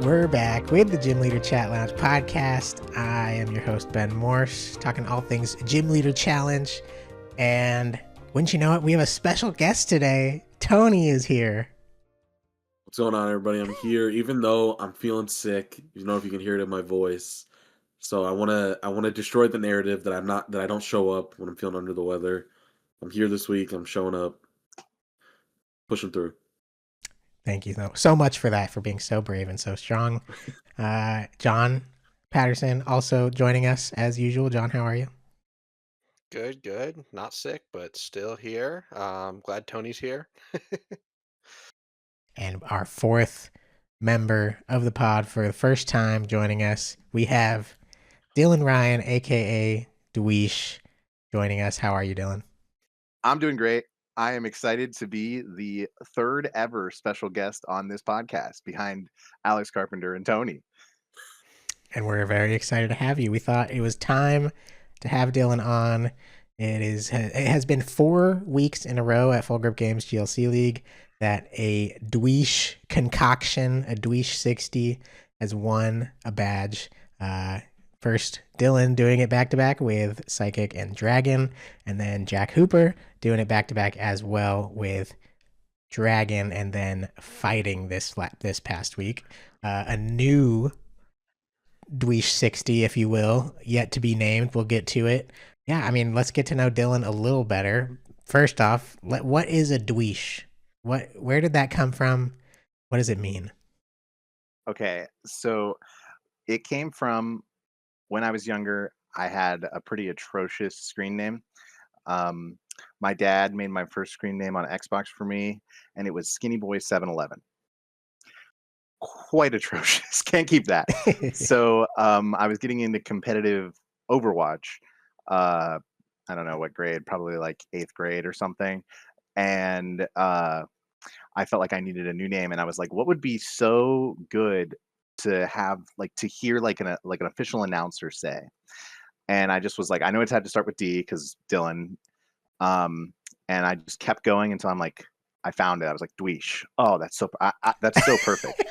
We're back with the Gym Leader Chat Lounge podcast. I am your host, Ben Morse, talking all things Gym Leader Challenge. And wouldn't you know it, we have a special guest today. Tony is here. What's going on, everybody? I'm here, even though I'm feeling sick. You know, if you can hear it in my voice. So I wanna destroy the narrative that I don't show up when I'm feeling under the weather. I'm here this week. I'm showing up, pushing through. Thank you so much for that, for being so brave and so strong. John Patterson also joining us as usual. John, how are you? Good. Not sick, but still here. Glad Tony's here. And our fourth member of the pod for the first time joining us, we have Dillon Ryan, aka Dweesh, joining us. How are you, Dillon? I'm doing great. I am excited to be the third ever special guest on this podcast behind Alex Carpenter and Tony. And we're very excited to have you. We thought it was time to have Dillon on. It has been 4 weeks in a row at Full Grip Games GLC League that a Dweesh concoction, a Dweesh 60, has won a badge. First, Dillon doing it back-to-back with Psychic and Dragon, and then Jack Hooper doing it back-to-back as well with Dragon, and then fighting this past week. A new Dweesh 60, if you will, yet to be named. We'll get to it. Yeah, I mean, let's get to know Dillon a little better. First off, what is a Dweesh? Where did that come from? What does it mean? Okay, so it came from when I was younger. I had a pretty atrocious screen name. My dad made my first screen name on Xbox for me, and it was Skinny Boy 711. Quite atrocious. Can't keep that. So I was getting into competitive Overwatch. I don't know what grade, probably like 8th grade or something. And I felt like I needed a new name, and I was like, what would be so good to have, like, to hear like an official announcer say? And I just was like, I know it's had to start with D because Dillon. And I just kept going until I found it. I was like, Dweesh. Oh, that's so perfect.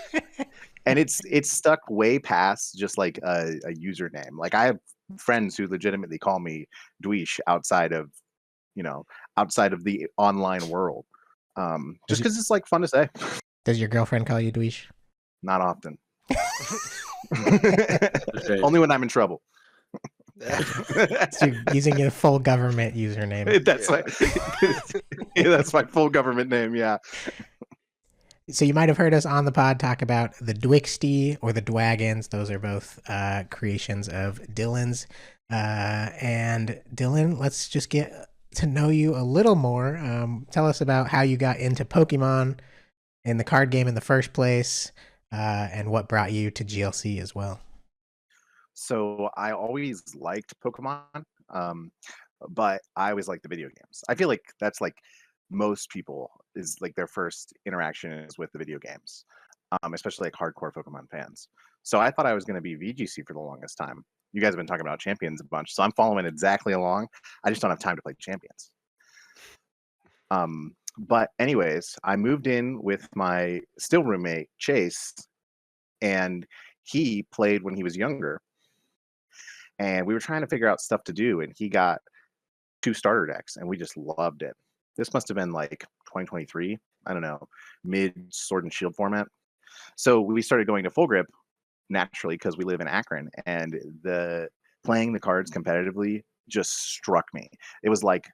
And it's stuck way past just like a username. Like, I have friends who legitimately call me Dweesh outside of the online world. Just because it's like fun to say. Does your girlfriend call you Dweesh? Not often. Only when I'm in trouble. So using your full government username. That's my full government name. Yeah. So you might have heard us on the pod talk about the Dwixty or the Dwagons. Those are both creations of Dillon's. And Dillon, let's just get to know you a little more. Tell us about how you got into Pokemon in the card game in the first place, and what brought you to GLC as well. So I always liked Pokemon, but I always liked the video games. I feel like that's like most people is like their first interaction is with the video games, especially like hardcore Pokemon fans. So I thought I was going to be VGC for the longest time. You guys have been talking about Champions a bunch, so I'm following exactly along. I just don't have time to play Champions. But anyways, I moved in with my still roommate, Chase, and he played when he was younger. And we were trying to figure out stuff to do, and he got 2 starter decks, and we just loved it. This must have been like 2023. I don't know, mid Sword and Shield format. So we started going to Full Grip naturally because we live in Akron, and playing the cards competitively just struck me. It was like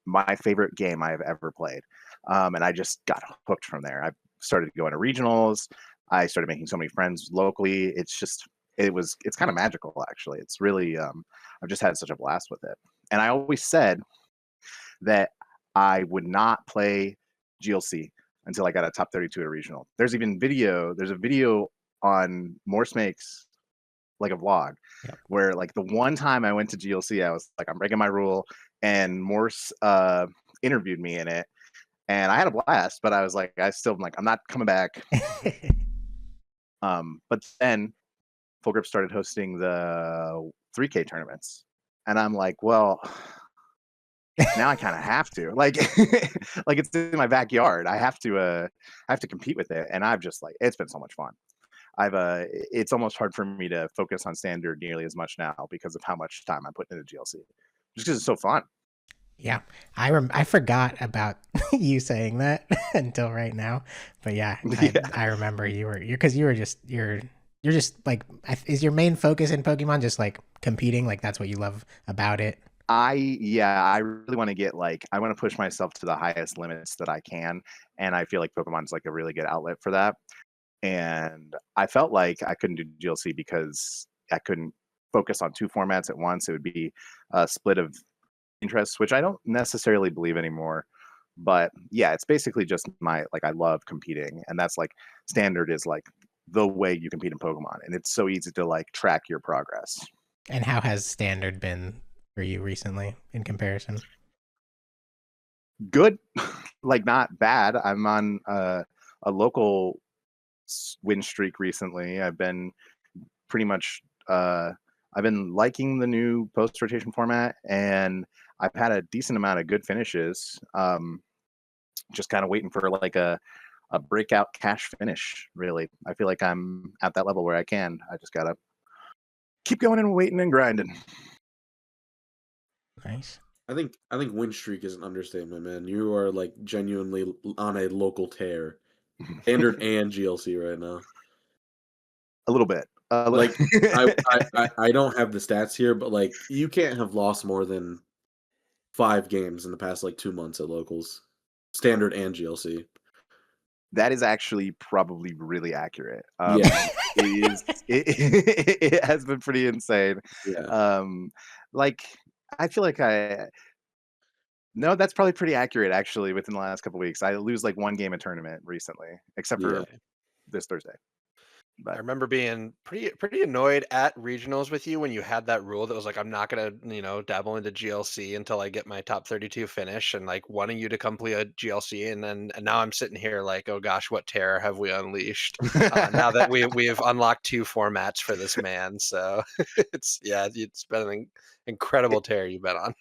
my favorite game I have ever played, and I just got hooked from there. I started going to regionals. I started making so many friends locally. It's kind of magical, actually. It's really I've just had such a blast with it. And I always said that I would not play GLC until I got a top 32 at a regional. There's a video on Morse Makes, like a vlog, where like the one time I went to GLC, I was like, I'm breaking my rule, and Morse interviewed me in it, and I had a blast, but I was like, I'm not coming back. But then Full Grip started hosting the 3K tournaments, and I'm like, well, Now I kind of have to, like, like it's in my backyard. I have to compete with it, and I've just like it's been so much fun. It's almost hard for me to focus on standard nearly as much now because of how much time I'm putting into GLC, just because it's so fun. Yeah, I forgot about you saying that until right now, but yeah, I remember you're because you're just like, is your main focus in Pokemon just like competing? Like that's what you love about it? I really want to get like I want to push myself to the highest limits that I can, and I feel like Pokemon's like a really good outlet for that. And I felt like I couldn't do GLC because I couldn't focus on two formats at once. It would be a split of interests, which I don't necessarily believe anymore. But yeah, it's basically just my like I love competing, and that's like standard is like the way you compete in Pokemon, and it's so easy to like track your progress. And how has standard been for you recently in comparison? Good, like not bad. I'm on a local win streak recently. I've been pretty much I've been liking the new post rotation format, and I've had a decent amount of good finishes. Just kind of waiting for like a breakout cash finish. Really, I feel like I'm at that level where I just gotta keep going and waiting and grinding. Nice. I think win streak is an understatement, man. You are like genuinely on a local tear, standard and GLC right now. A little bit. Like I don't have the stats here, but like you can't have lost more than 5 games in the past like 2 months at locals, standard and GLC. That is actually probably really accurate. Yeah. It has been pretty insane. Yeah. Like I feel like no, that's probably pretty accurate actually within the last couple weeks. I lose like one game a tournament recently, except for Yeah. this Thursday. I But remember being pretty annoyed at regionals with you when you had that rule that was like, I'm not gonna, dabble into GLC until I get my top 32 finish, and like wanting you to complete a GLC, and now I'm sitting here like, oh gosh, what terror have we unleashed? Now that we've unlocked 2 formats for this man, so it's been an incredible terror you've been on.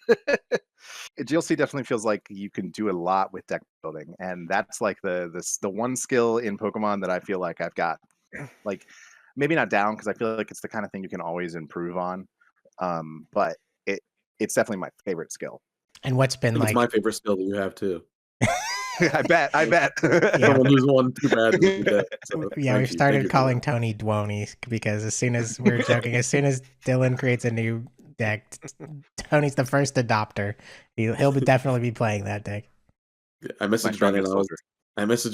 GLC definitely feels like you can do a lot with deck building, and that's like the one skill in Pokemon that I feel like I've got like maybe not down because I feel like it's the kind of thing you can always improve on. But it's definitely my favorite skill. And what's been It's like? my favorite skill that you have too. I bet. Yeah. Someone who's won 2 bad. So, Yeah, we started calling Tony Dwoney because as soon as we're joking, as soon as Dillon creates a new deck, Tony's the first adopter. He'll definitely be playing that deck. I messaged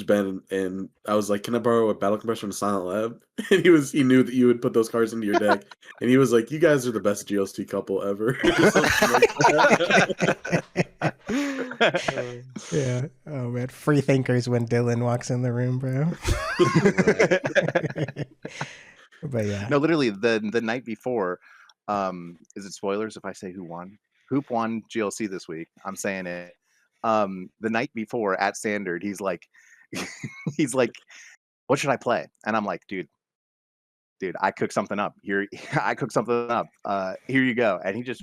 Ben and I was like, "Can I borrow a battle compressor from Silent Lab?" And he knew that you would put those cards into your deck, and he was like, "You guys are the best GLC couple ever." Yeah. Oh man, free thinkers when Dillon walks in the room, bro. But yeah. No, literally the night before. Is it spoilers if I say who won? Hoop won GLC this week. I'm saying it. The night before at standard, he's like, what should I play? And I'm like, dude, I cooked something up here. I cooked something up. Here you go. And he just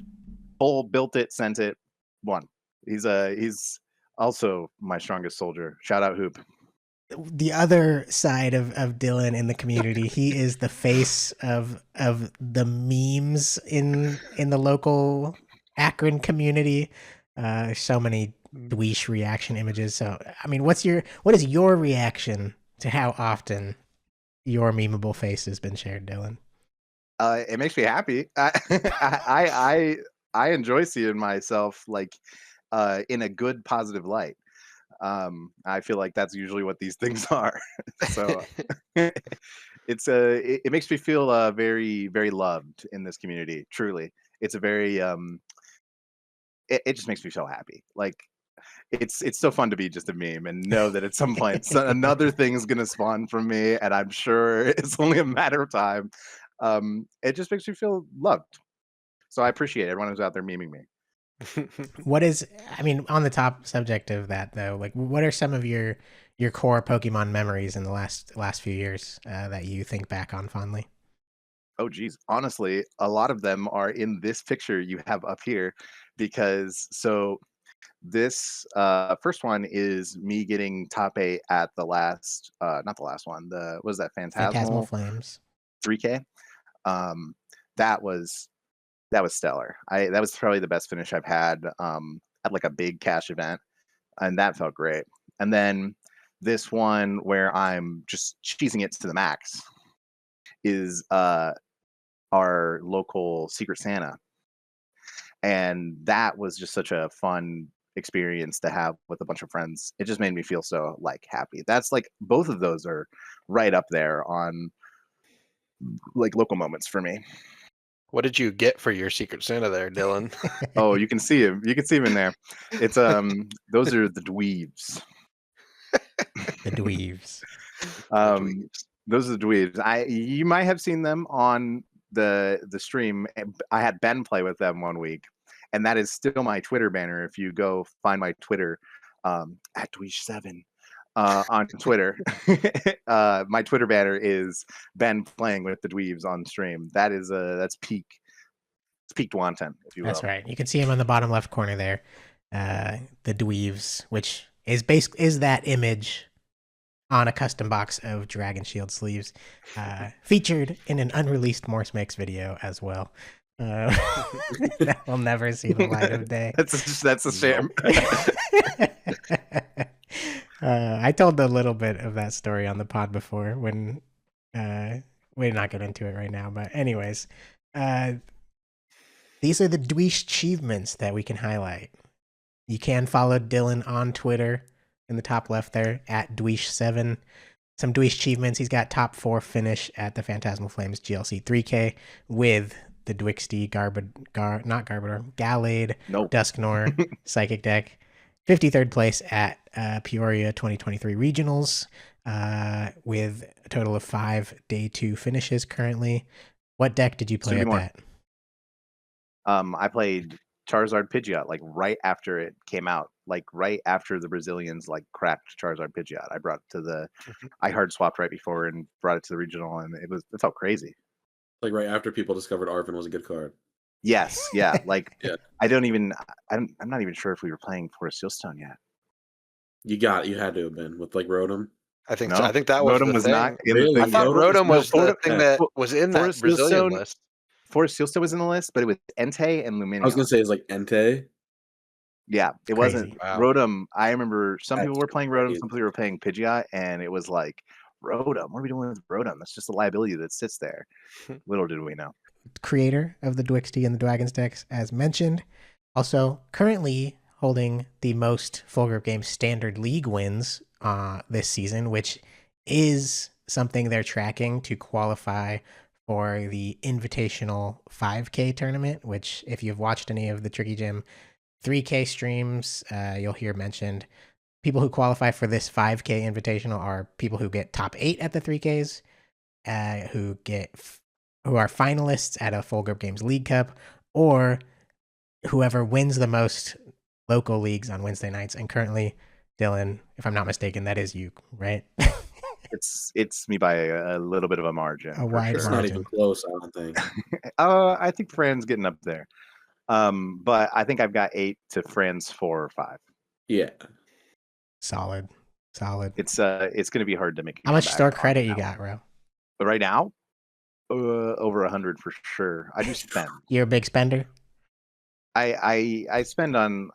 built it, sent it, won. He's also my strongest soldier. Shout out Hoop. The other side of Dillon in the community, he is the face of the memes in the local Akron community. So many Dweesh reaction images. So I mean, what is your reaction to how often your memeable face has been shared, Dillon? It makes me happy. I enjoy seeing myself like in a good positive light. I feel like that's usually what these things are. So it makes me feel very, very loved in this community. Truly, it's a very it just makes me so happy. Like it's so fun to be just a meme and know that at some point another thing is gonna spawn from me, and I'm sure it's only a matter of time. It just makes me feel loved. So I appreciate everyone who's out there memeing me. I mean, on the top subject of that though, like what are some of your core Pokemon memories in the last few years that you think back on fondly? Oh geez, honestly, a lot of them are in this picture you have up here, because This first one is me getting top 8 at the last, not the last one. The what was that Phantasmal Phantasmal Flames. 3K? Um, that was stellar. That was probably the best finish I've had at like a big cash event, and that felt great. And then this one where I'm just cheesing it to the max is our local Secret Santa, and that was just such a fun experience to have with a bunch of friends. It just made me feel so like happy. That's like both of those are right up there on like local moments for me. What did you get for your Secret Santa there, Dillon? Oh, you can see him. You can see him in there. It's those are the dweebs. The dweebs. Those are the dweebs. You might have seen them on the stream. I had Ben play with them one week, and that is still my Twitter banner. If you go find my Twitter at Dweesh7 on Twitter, my Twitter banner is Ben playing with the dweebs on stream. That's peak wanton, if you will. That's right. You can see him on the bottom left corner there. The dweebs, which is that image on a custom box of Dragon Shield sleeves, featured in an unreleased Morse Mix video as well. That will never see the light of day. That's a shame. I told a little bit of that story on the pod before when we're not get into it right now, but anyways, these are the Dweesh achievements that we can highlight. You can follow Dillon on Twitter in the top left there at Dweesh7. Some Dweesh achievements. He's got top 4 finish at the Phantasmal Flames GLC 3K with the Dwixty Gallade, Nope. Dusknor Psychic deck. 53rd place at Peoria 2023 Regionals with a total of 5 day 2 finishes currently. What deck did you play at that? I played Charizard Pidgeot like right after it came out, like right after the Brazilians like cracked Charizard Pidgeot. I brought it to the I hard swapped right before and brought it to the regional, and it felt crazy. Like right after people discovered Arvin was a good card. Yes, yeah. Like Yeah. I'm not even sure if we were playing for Sealstone yet. You had to have been with like Rotom. I think No, so. I think that was Rotom the was thing. not in Really? the I thing. thought Rotom was the Forest- thing that was in that Forest Brazilian Sealstone- list. Forest Sealstone was in the list, but it was Entei and Lumineon. I was gonna say it's like Entei. Yeah, it Crazy. wasn't Wow. Rotom. I remember some people That's were playing Rotom, crazy. some people were playing Pidgeot, and it was like, Rotom, what are we doing with Rotom? That's just a liability that sits there. Little did we know. Creator of the Dwixty and the Dragons decks, as mentioned. Also, currently holding the most Full Grip Games Standard League wins this season, which is something they're tracking to qualify for the Invitational 5K tournament, which if you've watched any of the Tricky Gym 3K streams, you'll hear mentioned. People who qualify for this 5K Invitational are people who get top 8 at the 3Ks, who are finalists at a Full Grip Games League Cup, or whoever wins the most local leagues on Wednesday nights. And currently, Dillon, if I'm not mistaken, that is you, right? It's me by a little bit of a margin. A wide It's sure. not margin. even close, I don't think. I think Fran's getting up there. But I think I've got 8 to Fran's 4 or 5. Yeah. Solid. It's going to be hard to make. How much comeback store on credit you that got, one. bro? But right now, over 100 for sure. I do spend. You're a big spender? I spend on.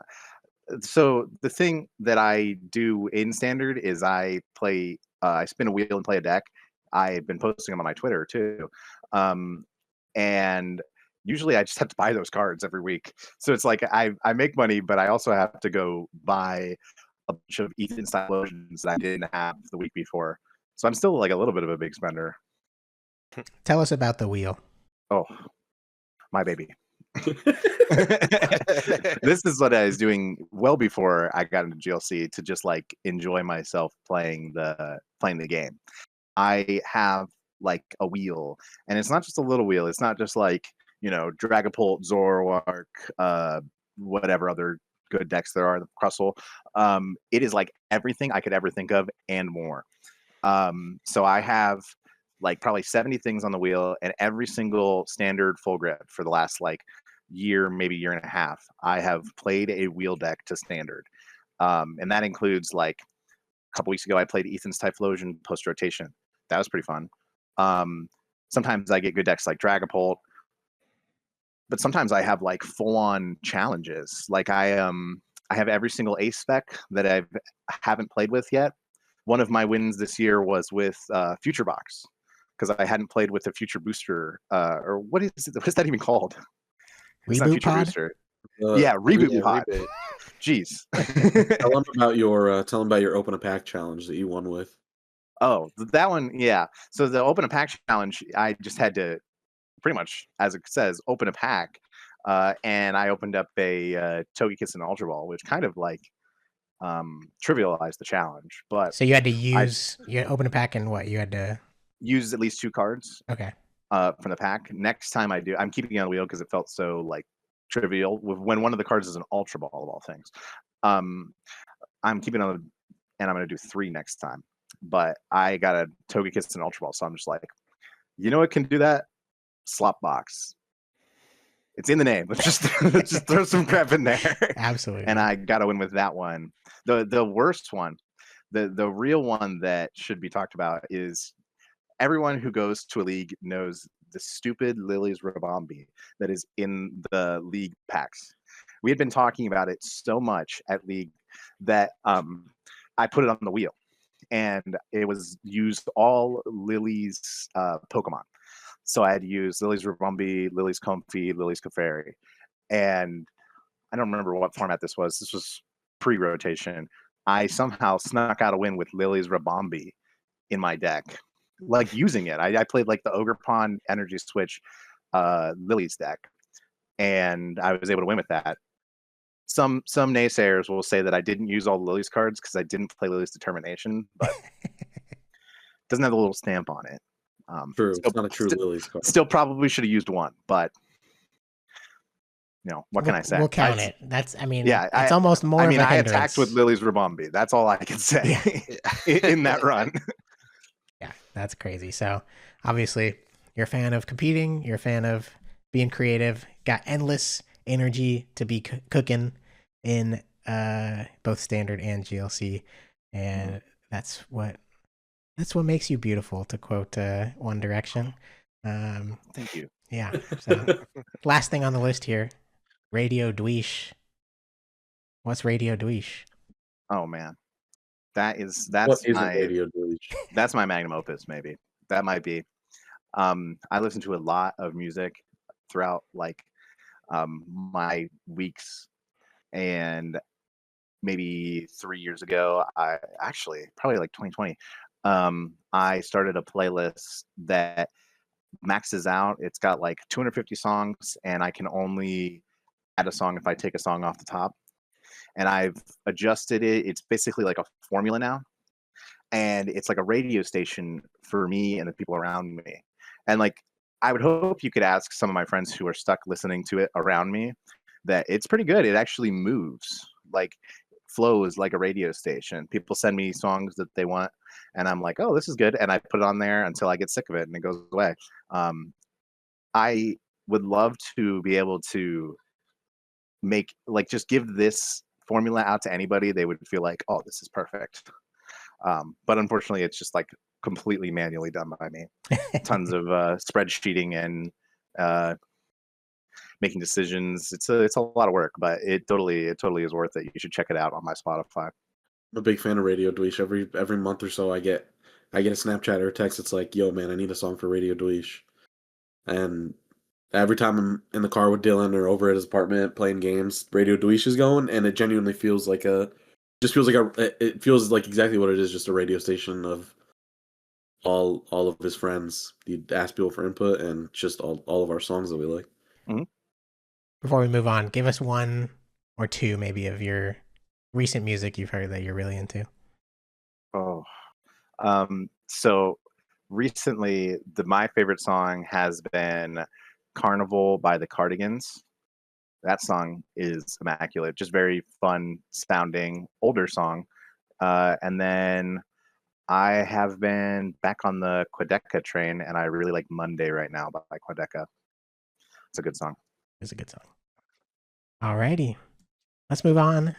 So the thing that I do in standard is I spin a wheel and play a deck. I've been posting them on my Twitter too, and usually I just have to buy those cards every week. So it's like I make money, but I also have to go buy a bunch of Ethan style lotions that I didn't have the week before. So I'm still like a little bit of a big spender. Tell us about the wheel. Oh, my baby. This is what I was doing well before I got into GLC to just like enjoy myself playing the game. I have like a wheel, and it's not just a little wheel. It's not just like, Dragapult, Zoroark, whatever other good decks there are, the Crustle. It is like everything I could ever think of and more. So I have like probably 70 things on the wheel, and every single standard full grip for the last like year, maybe year and a half, I have played a wheel deck to standard. And that includes like a couple weeks ago, I played Ethan's Typhlosion post rotation. That was pretty fun. Sometimes I get good decks like Dragapult, but sometimes I have like full on challenges. Like I have every single ace spec that I haven't played with yet. One of my wins this year was with Future Box, because I hadn't played with the Future Booster, or what is it? What is that even called? It's not Reboot Future pod? Booster. Yeah, Reboot Pod. Reboot. Jeez. Tell them about your open a pack challenge that you won with. Oh, that one, yeah. So the open a pack challenge, I just had to pretty much, as it says, open a pack, and I opened up a Togekiss and Ultra Ball, which kind of like trivialized the challenge. But So you had to use you open a pack and what you had to use at least 2 cards okay. from the pack. Next time I do, I'm keeping it on the wheel because it felt so like trivial when one of the cards is an Ultra Ball of all things. I'm keeping it on, and I'm going to do 3 next time. But I got a Togekiss and Ultra Ball, so I'm just like, you know what can do that? Slop box. It's in the name. Let's just throw some crap in there. Absolutely. And I got to win with that one. The worst one, the real one that should be talked about is everyone who goes to a league knows the stupid Lily's Rabombi that is in the league packs. We had been talking about it so much at league that I put it on the wheel, and it was used all Lily's Pokemon. So I had to use Lily's Rabombi, Lily's Comfey, Lily's Clefairy. And I don't remember what format this was. This was pre-rotation. I somehow snuck out a win with Lily's Rabombi in my deck, like using it. I played like the Ogre Pond Energy Switch Lily's deck, and I was able to win with that. Some naysayers will say that I didn't use all the Lily's cards because I didn't play Lily's Determination, but it doesn't have the little stamp on it. True, it's not a true Lily's card. Still probably should have used one, but what can I say? We'll count it. That's, I mean, yeah, it's almost more. I attacked with Lily's Rabombi. That's all I can say in that run. Yeah, that's crazy. So obviously, you're a fan of competing. You're a fan of being creative. Got endless energy to be cooking in both standard and GLC, and that's what makes you beautiful, to quote One Direction. Thank you. Yeah. So last thing on the list here, Radio Dwish. What's Radio Dwish? Oh man, that's my Radio Dwish? That's my magnum opus. Maybe that might be. I listen to a lot of music throughout like my weeks, and maybe 3 years ago, I actually probably like 2020. I started a playlist that maxes out. It's got like 250 songs, and I can only add a song if I take a song off the top. And I've adjusted it. It's basically like a formula now, and it's like a radio station for me and the people around me. And like, I would hope you could ask some of my friends who are stuck listening to it around me that it's pretty good. It actually moves, like flows like a radio station. People send me songs that they want, and I'm like, oh, this is good. And I put it on there until I get sick of it and it goes away. I would love to be able to make, like, just give this formula out to anybody. They would feel like, oh, this is perfect. But unfortunately, it's just like completely manually done by me. Tons of spreadsheeting and making decisions. It's a lot of work, but it totally is worth it. You should check it out on my Spotify. I'm a big fan of Radio Dwish. Every month or so, I get a Snapchat or a text. It's like, yo, man, I need a song for Radio Dwish. And every time I'm in the car with Dillon or over at his apartment playing games, Radio Dwish is going, and it genuinely feels like it feels like exactly what it is, just a radio station of all of his friends. He'd ask people for input, and just all of our songs that we like. Mm-hmm. Before we move on, give us one or two maybe of your recent music you've heard that you're really into. Oh, so recently, my favorite song has been Carnival by the Cardigans. That song is immaculate, just very fun sounding, older song. And then I have been back on the Quedeca train, and I really like Monday right now by Quedeca. It's a good song. It's a good song. Alrighty. Let's move on.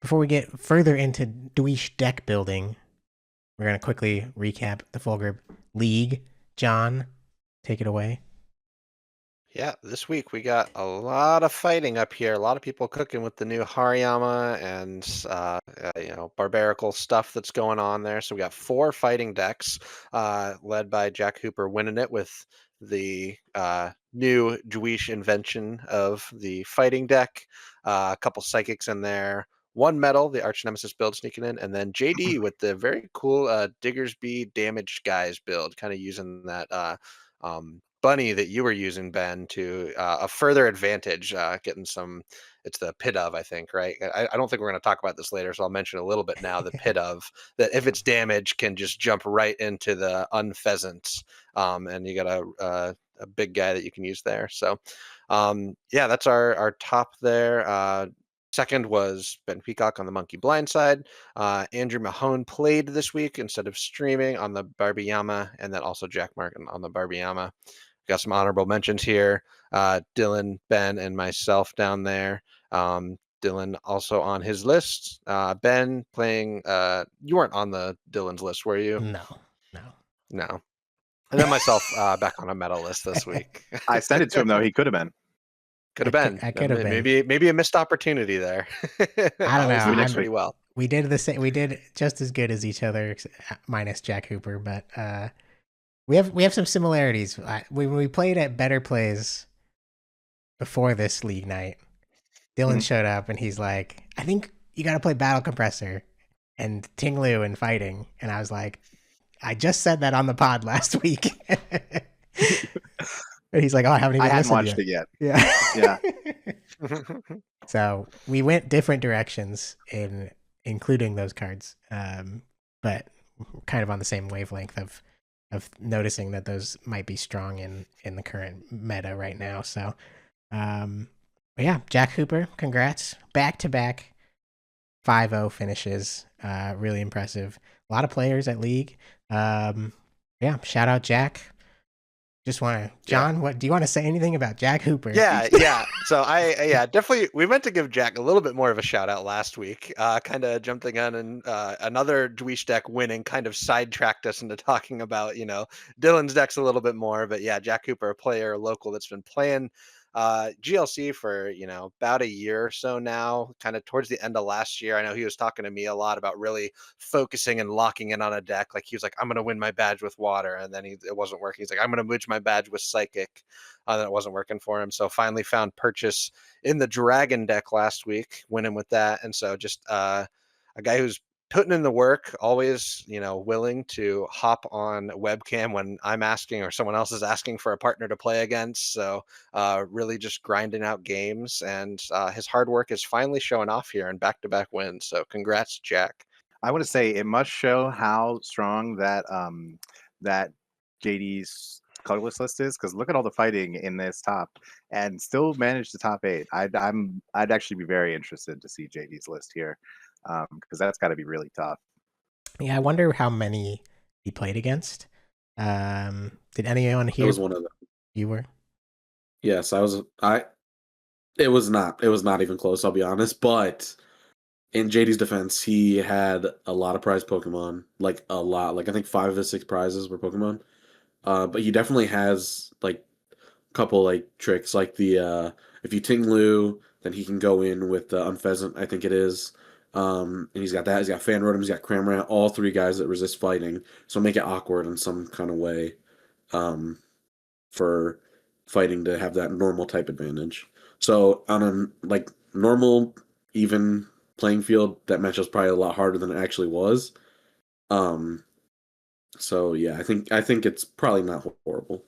Before we get further into Dweesh deck building, we're going to quickly recap the Full Grip League. John, take it away. Yeah, this week we got a lot of fighting up here. A lot of people cooking with the new Hariyama and barbarical stuff that's going on there. So we got 4 fighting decks, led by Jack Hooper winning it with the new Dweesh invention of the fighting deck. A couple psychics in there. 1 metal, the Arch Nemesis build sneaking in, and then JD with the very cool Diggersby damaged guys build, kind of using that bunny that you were using, Ben, to a further advantage, getting some. It's the pit of, I think, right? I don't think we're going to talk about this later, so I'll mention a little bit now. The pit of, that if it's damaged, can just jump right into the unpheasants, and you got a big guy that you can use there. So, yeah, that's our top there. Second was Ben Peacock on the Monkey Blind side. Andrew Mahone played this week instead of streaming on the Barbiyama, and then also Jack Martin on the Barbiyama. Got some honorable mentions here. Dillon, Ben, and myself down there. Dillon also on his list. Ben playing. You weren't on the Dillon's list, were you? No. And then myself back on a medal list this week. I sent it to him though. He could have been. Could have been. I could have been. Maybe a missed opportunity there. I don't know. We did pretty well. We did the same. We did just as good as each other, minus Jack Hooper. But we have some similarities. When we played at Better Plays before this league night, Dillon showed up and he's like, "I think you got to play Battle Compressor and Ting Lu and fighting." And I was like, "I just said that on the pod last week." And he's like, "Oh, I haven't even watched it yet." Yeah. So we went different directions in including those cards, but kind of on the same wavelength of noticing that those might be strong in the current meta right now. So, but yeah, Jack Hooper, congrats, back-to-back 5-0 finishes, really impressive. A lot of players at League. Yeah, shout out Jack. Just want to, John, what do you want to say anything about Jack Hooper? Yeah. So definitely, we meant to give Jack a little bit more of a shout out last week. Kind of jumped the gun, and another Dweesh deck winning kind of sidetracked us into talking about, Dillon's decks a little bit more. But yeah, Jack Hooper, a player local that's been playing GLC for about a year or so now, kind of towards the end of last year. I know he was talking to me a lot about really focusing and locking in on a deck. Like he was like, I'm gonna win my badge with water, and then it wasn't working. He's like, I'm gonna win my badge with psychic, and it wasn't working for him. So finally found purchase in the dragon deck last week, winning with that. And so just a guy who's putting in the work, always, willing to hop on webcam when I'm asking or someone else is asking for a partner to play against. So really just grinding out games, and his hard work is finally showing off here in back-to-back wins. So congrats, Jack. I want to say it must show how strong that that JD's colorless list is, because look at all the fighting in this top and still manage the top 8. I'd actually be very interested to see JD's list here. Because that's got to be really tough. Yeah, I wonder how many he played against. Did anyone here? I was one of them. You were? Yes, I was. It was not even close, I'll be honest. But in JD's defense, he had a lot of prized Pokemon, like a lot. Like I think 5 of his 6 prizes were Pokemon. But he definitely has like a couple like tricks, like the if you Ting Lu, then he can go in with the Unpheasant, I think it is. And he's got that. He's got Fanrotom. He's got Cramorant. All 3 guys that resist fighting. So make it awkward in some kind of way, for fighting to have that normal type advantage. So on a like normal even playing field, that matchup's probably a lot harder than it actually was. So yeah, I think it's probably not horrible.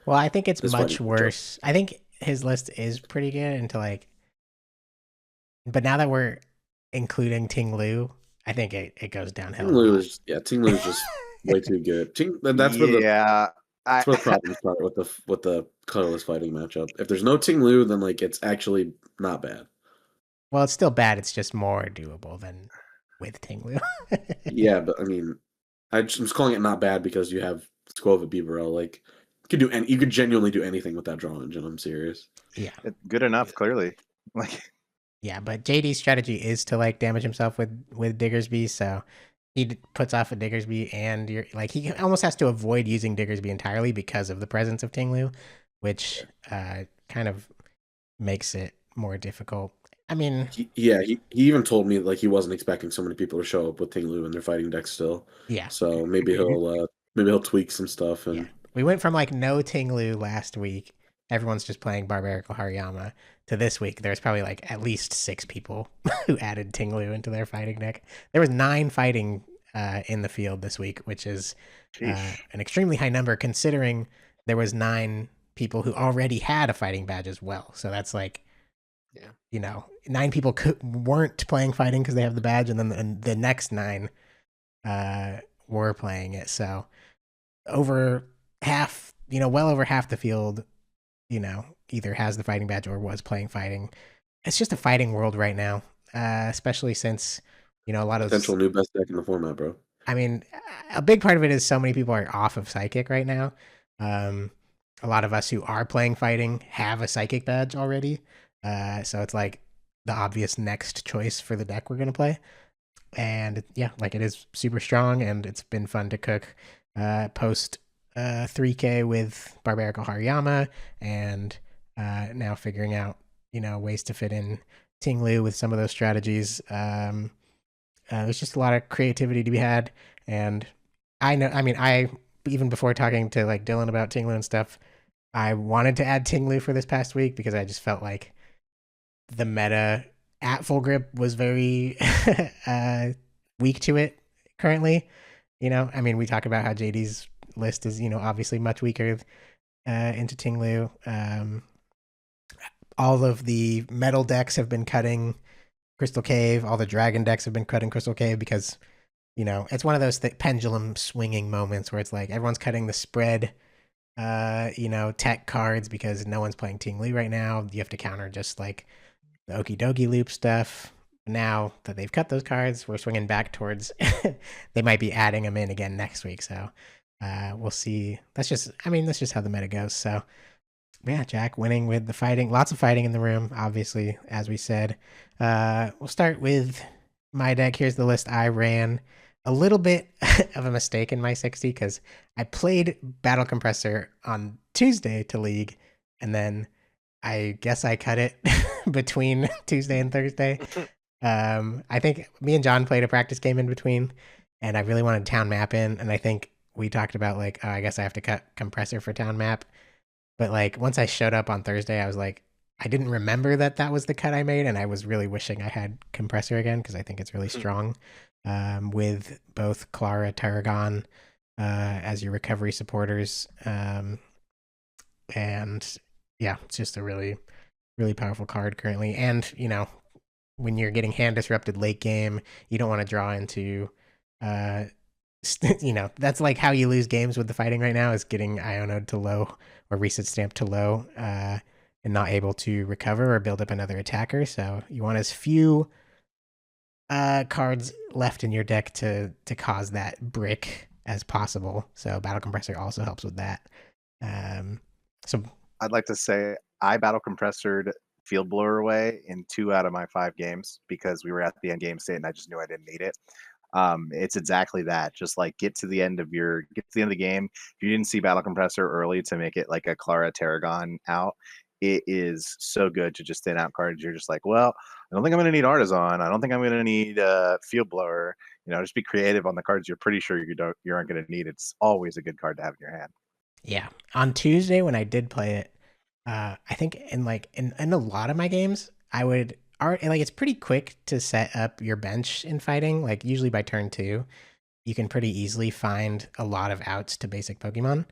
Well, I think it's much worse. I think his list is pretty good until like, but now that we're including Ting Lu, I think it goes downhill. Ting Lu is just way too good. That's where the problem start with the colorless fighting matchup. If there's no Ting Lu, then like it's actually not bad. Well, it's still bad. It's just more doable than with Ting Lu. Yeah, but I mean, I'm just calling it not bad because you have Squova Bibarel. Like you could genuinely do anything with that draw engine. I'm serious. Yeah, good enough. Clearly. Like, Yeah, but JD's strategy is to like damage himself with Diggersby, so he puts off a Diggersby, and you're like he almost has to avoid using Diggersby entirely because of the presence of Tinglu, which kind of makes it more difficult. I mean, He even told me like he wasn't expecting so many people to show up with Tinglu in their fighting deck still. yeah, So maybe he'll tweak some stuff and yeah. We went from like no Tinglu last week, everyone's just playing Barbarical Hariyama, to this week there's probably like at least 6 people who added Tinglu into their fighting deck. There was 9 fighting in the field this week, which is an extremely high number considering there was 9 people who already had a fighting badge as well. So that's like, you know, 9 people weren't playing fighting because they have the badge, and then the next 9 were playing it. So over half, you know, well over half the field, you know, either has the fighting badge or was playing fighting. It's just a fighting world right now, especially since, you know, a lot of potential new best deck in the format, bro. I mean, a big part of it is so many people are off of Psychic right now. A lot of us who are playing fighting have a Psychic badge already. So it's like the obvious next choice for the deck we're going to play. And yeah, like it is super strong, and it's been fun to cook post 3K with Barbarical Hariyama, and now figuring out, you know, ways to fit in Tinglu with some of those strategies. There's just a lot of creativity to be had, and I even before talking to like Dillon about Tinglu and stuff, I wanted to add Tinglu for this past week because I just felt like the meta at Full Grip was very weak to it currently. You know, I mean, we talk about how JD's list is, you know, obviously much weaker into Tinglu. All of the metal decks have been cutting Crystal Cave. All the dragon decks have been cutting Crystal Cave because, you know, it's one of those pendulum swinging moments where it's like everyone's cutting the spread, you know, tech cards because no one's playing Tinglu right now. You have to counter just like the Okie dokie loop stuff. Now that they've cut those cards, we're swinging back towards they might be adding them in again next week. So we'll see. That's just how the meta goes. So yeah, Jack winning with the fighting. Lots of fighting in the room, obviously, as we said. We'll start with my deck. Here's the list I ran. A little bit of a mistake in my 60 because I played Battle Compressor on Tuesday to League, and then I guess I cut it between Tuesday and Thursday. I think me and John played a practice game in between, and I really wanted Town Map in, and I think we talked about like, oh, I guess I have to cut Compressor for Town Map. But like once I showed up on Thursday, I was like, I didn't remember that was the cut I made, and I was really wishing I had Compressor again because I think it's really strong with both Clara, Tarragon as your recovery supporters. And yeah, it's just a really, really powerful card currently. And, you know, when you're getting hand disrupted late game, you don't want to draw into, you know, that's like how you lose games with the fighting right now is getting Ionoed to low or reset stamp to low and not able to recover or build up another attacker. So you want as few cards left in your deck to cause that brick as possible. So Battle Compressor also helps with that. So I'd like to say I Battle Compressored Field Blower away in 2 out of my 5 games because we were at the end game state and I just knew I didn't need it. It's exactly that. Just like get to the end of the game. If you didn't see Battle Compressor early to make it like a Clara Tarragon out, it is so good to just thin out cards. You're just like, well, I don't think I'm going to need Artisan. I don't think I'm going to need Field Blower. You know, just be creative on the cards you're pretty sure you aren't going to need. It's always a good card to have in your hand. Yeah. On Tuesday when I did play it, I think in a lot of my games, it's pretty quick to set up your bench in fighting. Like usually by turn 2, you can pretty easily find a lot of outs to basic Pokemon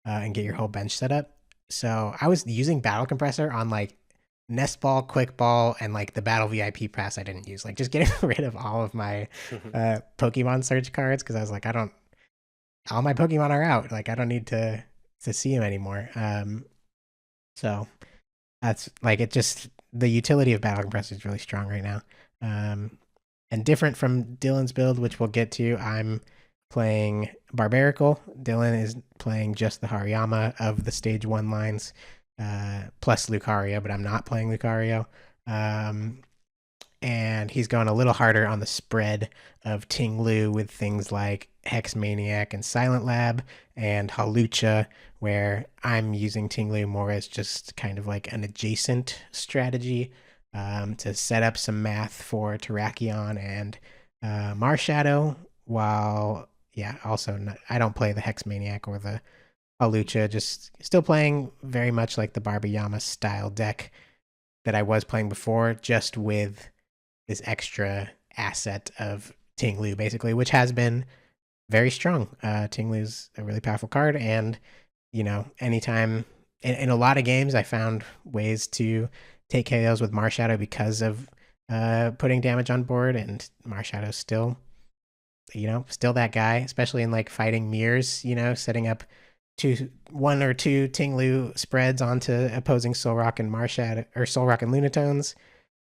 and get your whole bench set up. So I was using Battle Compressor on like Nest Ball, Quick Ball, and like the Battle VIP Pass I didn't use. Like just getting rid of all of my Pokemon search cards because I was like, all my Pokemon are out. Like I don't need to see them anymore. So that's like the utility of Battle Compressor is really strong right now. And different from Dillon's build, which we'll get to, I'm playing Barbarical. Dillon is playing just the Hariyama of the stage 1 lines, plus Lucario, but I'm not playing Lucario. And he's going a little harder on the spread of Ting Lu with things like Hex Maniac and Silent Lab and Halucha, where I'm using Ting Lu more as just kind of like an adjacent strategy to set up some math for Terrakion and Marshadow, while, also I don't play the Hex Maniac or the Halucha, just still playing very much like the Barbayama style deck that I was playing before, just with this extra asset of Ting Lu, basically, which has been very strong. Ting Lu's a really powerful card, and anytime in a lot of games, I found ways to take KOs with Marshadow because of putting damage on board, and Marshadow's still that guy, especially in like fighting mirrors. Setting up one or two Ting Lu spreads onto opposing Soul Rock and Marshadow, or Soul Rock and Lunatones.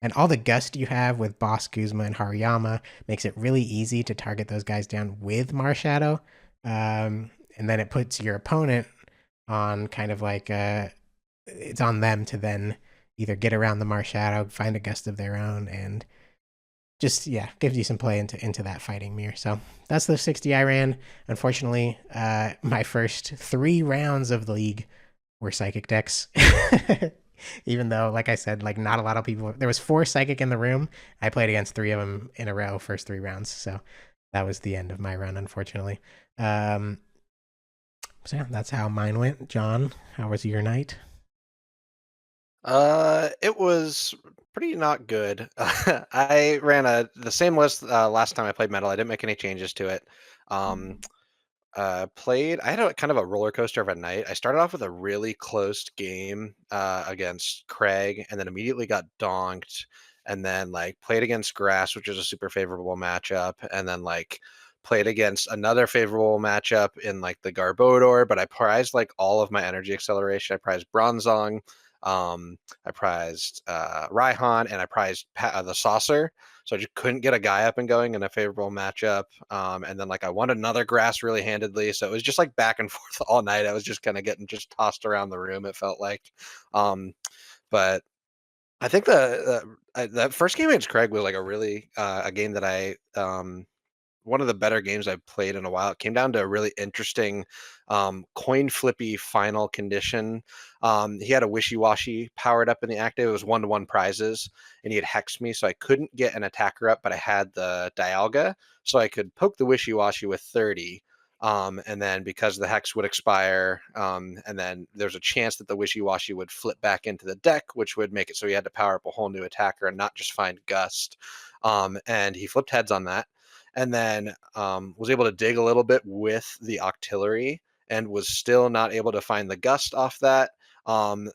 And all the gust you have with Boss Guzma and Hariyama makes it really easy to target those guys down with Marshadow. And then it puts your opponent on kind of like it's on them to then either get around the Marshadow, find a gust of their own, and just gives you some play into that fighting mirror. So that's the 60 I ran. Unfortunately, my first 3 rounds of the league were Psychic decks. Even though, like I said, like not a lot of people. There was 4 Psychic in the room. I played against 3 of them in a row, first 3 rounds. So that was the end of my run, unfortunately. So that's how mine went. John, how was your night? It was pretty not good. I ran the same list last time I played Metal. I didn't make any changes to it. I had a kind of a roller coaster of a night. I started off with a really close game against Craig, and then immediately got donked, and then like played against Grass, which is a super favorable matchup, and then like played against another favorable matchup in like the Garbodor, but I prized like all of my energy acceleration. I prized Bronzong, I prized Raihan, and I prized the Saucer. So I just couldn't get a guy up and going in a favorable matchup. And then like I won another grass really handedly. So it was just like back and forth all night. I was just kind of getting just tossed around the room, it felt like. But I think that first game against Craig was like a really a game that I one of the better games I've played in a while. It came down to a really interesting coin flippy final condition. He had a Wishy-Washy powered up in the active. It was 1-to-1 prizes, and he had hexed me, so I couldn't get an attacker up, but I had the Dialga, so I could poke the Wishy-Washy with 30. And then because the hex would expire, and then there's a chance that the Wishy-Washy would flip back into the deck, which would make it so he had to power up a whole new attacker and not just find Gust. And he flipped heads on that, and then was able to dig a little bit with the Octillery, and was still not able to find the Gust off that.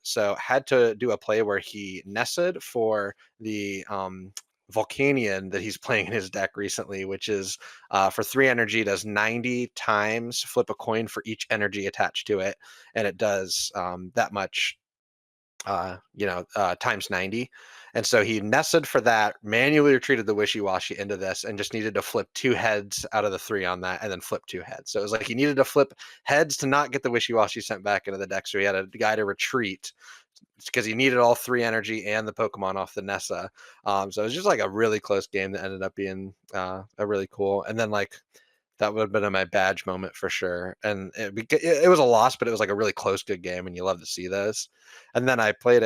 So had to do a play where he nested for the Volcanion that he's playing in his deck recently, which is for 3 energy, does 90 times flip a coin for each energy attached to it, and it does that much times 90. And so he nested for that, manually retreated the Wishy-Washy into this, and just needed to flip 2 heads out of the 3 on that, and then flip 2 heads. So it was like he needed to flip heads to not get the Wishy-Washy sent back into the deck. So he had a guy to retreat because he needed all 3 energy and the Pokemon off the Nessa. So it was just like a really close game that ended up being a really cool. And then like that would have been my badge moment for sure. And it was a loss, but it was like a really close, good game, and you love to see those. And then I played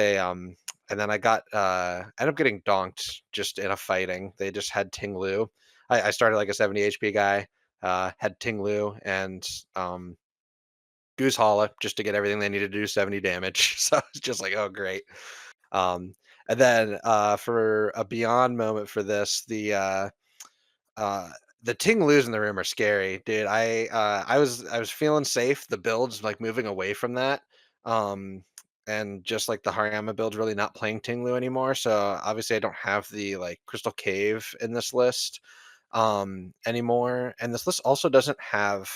and then I got ended up getting donked just in a fighting. They just had Ting Lu. I started like a 70 HP guy, had Ting Lu and Goose Holla just to get everything they needed to do 70 damage. So it's just like, oh great. And then for a beyond moment for this, the Ting Lus in the room are scary, dude. I was feeling safe. The build's like moving away from that. And just like the Hariyama build's really not playing Ting Lu anymore. So obviously I don't have the like Crystal Cave in this list anymore. And this list also doesn't have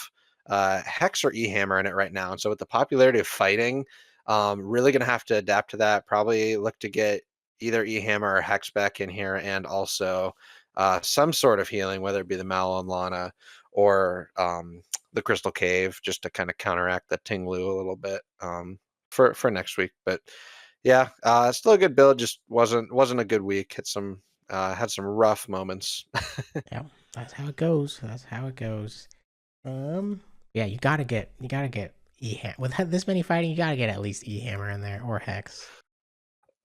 Hex or E-Hammer in it right now. And so with the popularity of fighting, really gonna have to adapt to that. Probably look to get either E-Hammer or Hex back in here, and also some sort of healing, whether it be the Mallow and Lana or the Crystal Cave, just to kind of counteract the Ting Lu a little bit for next week. But Yeah, still a good build. Just wasn't a good week. Had some rough moments. Yeah, that's how it goes. That's how it goes. Yeah, you gotta get with this many fighting. You gotta get at least E-hammer in there or Hex.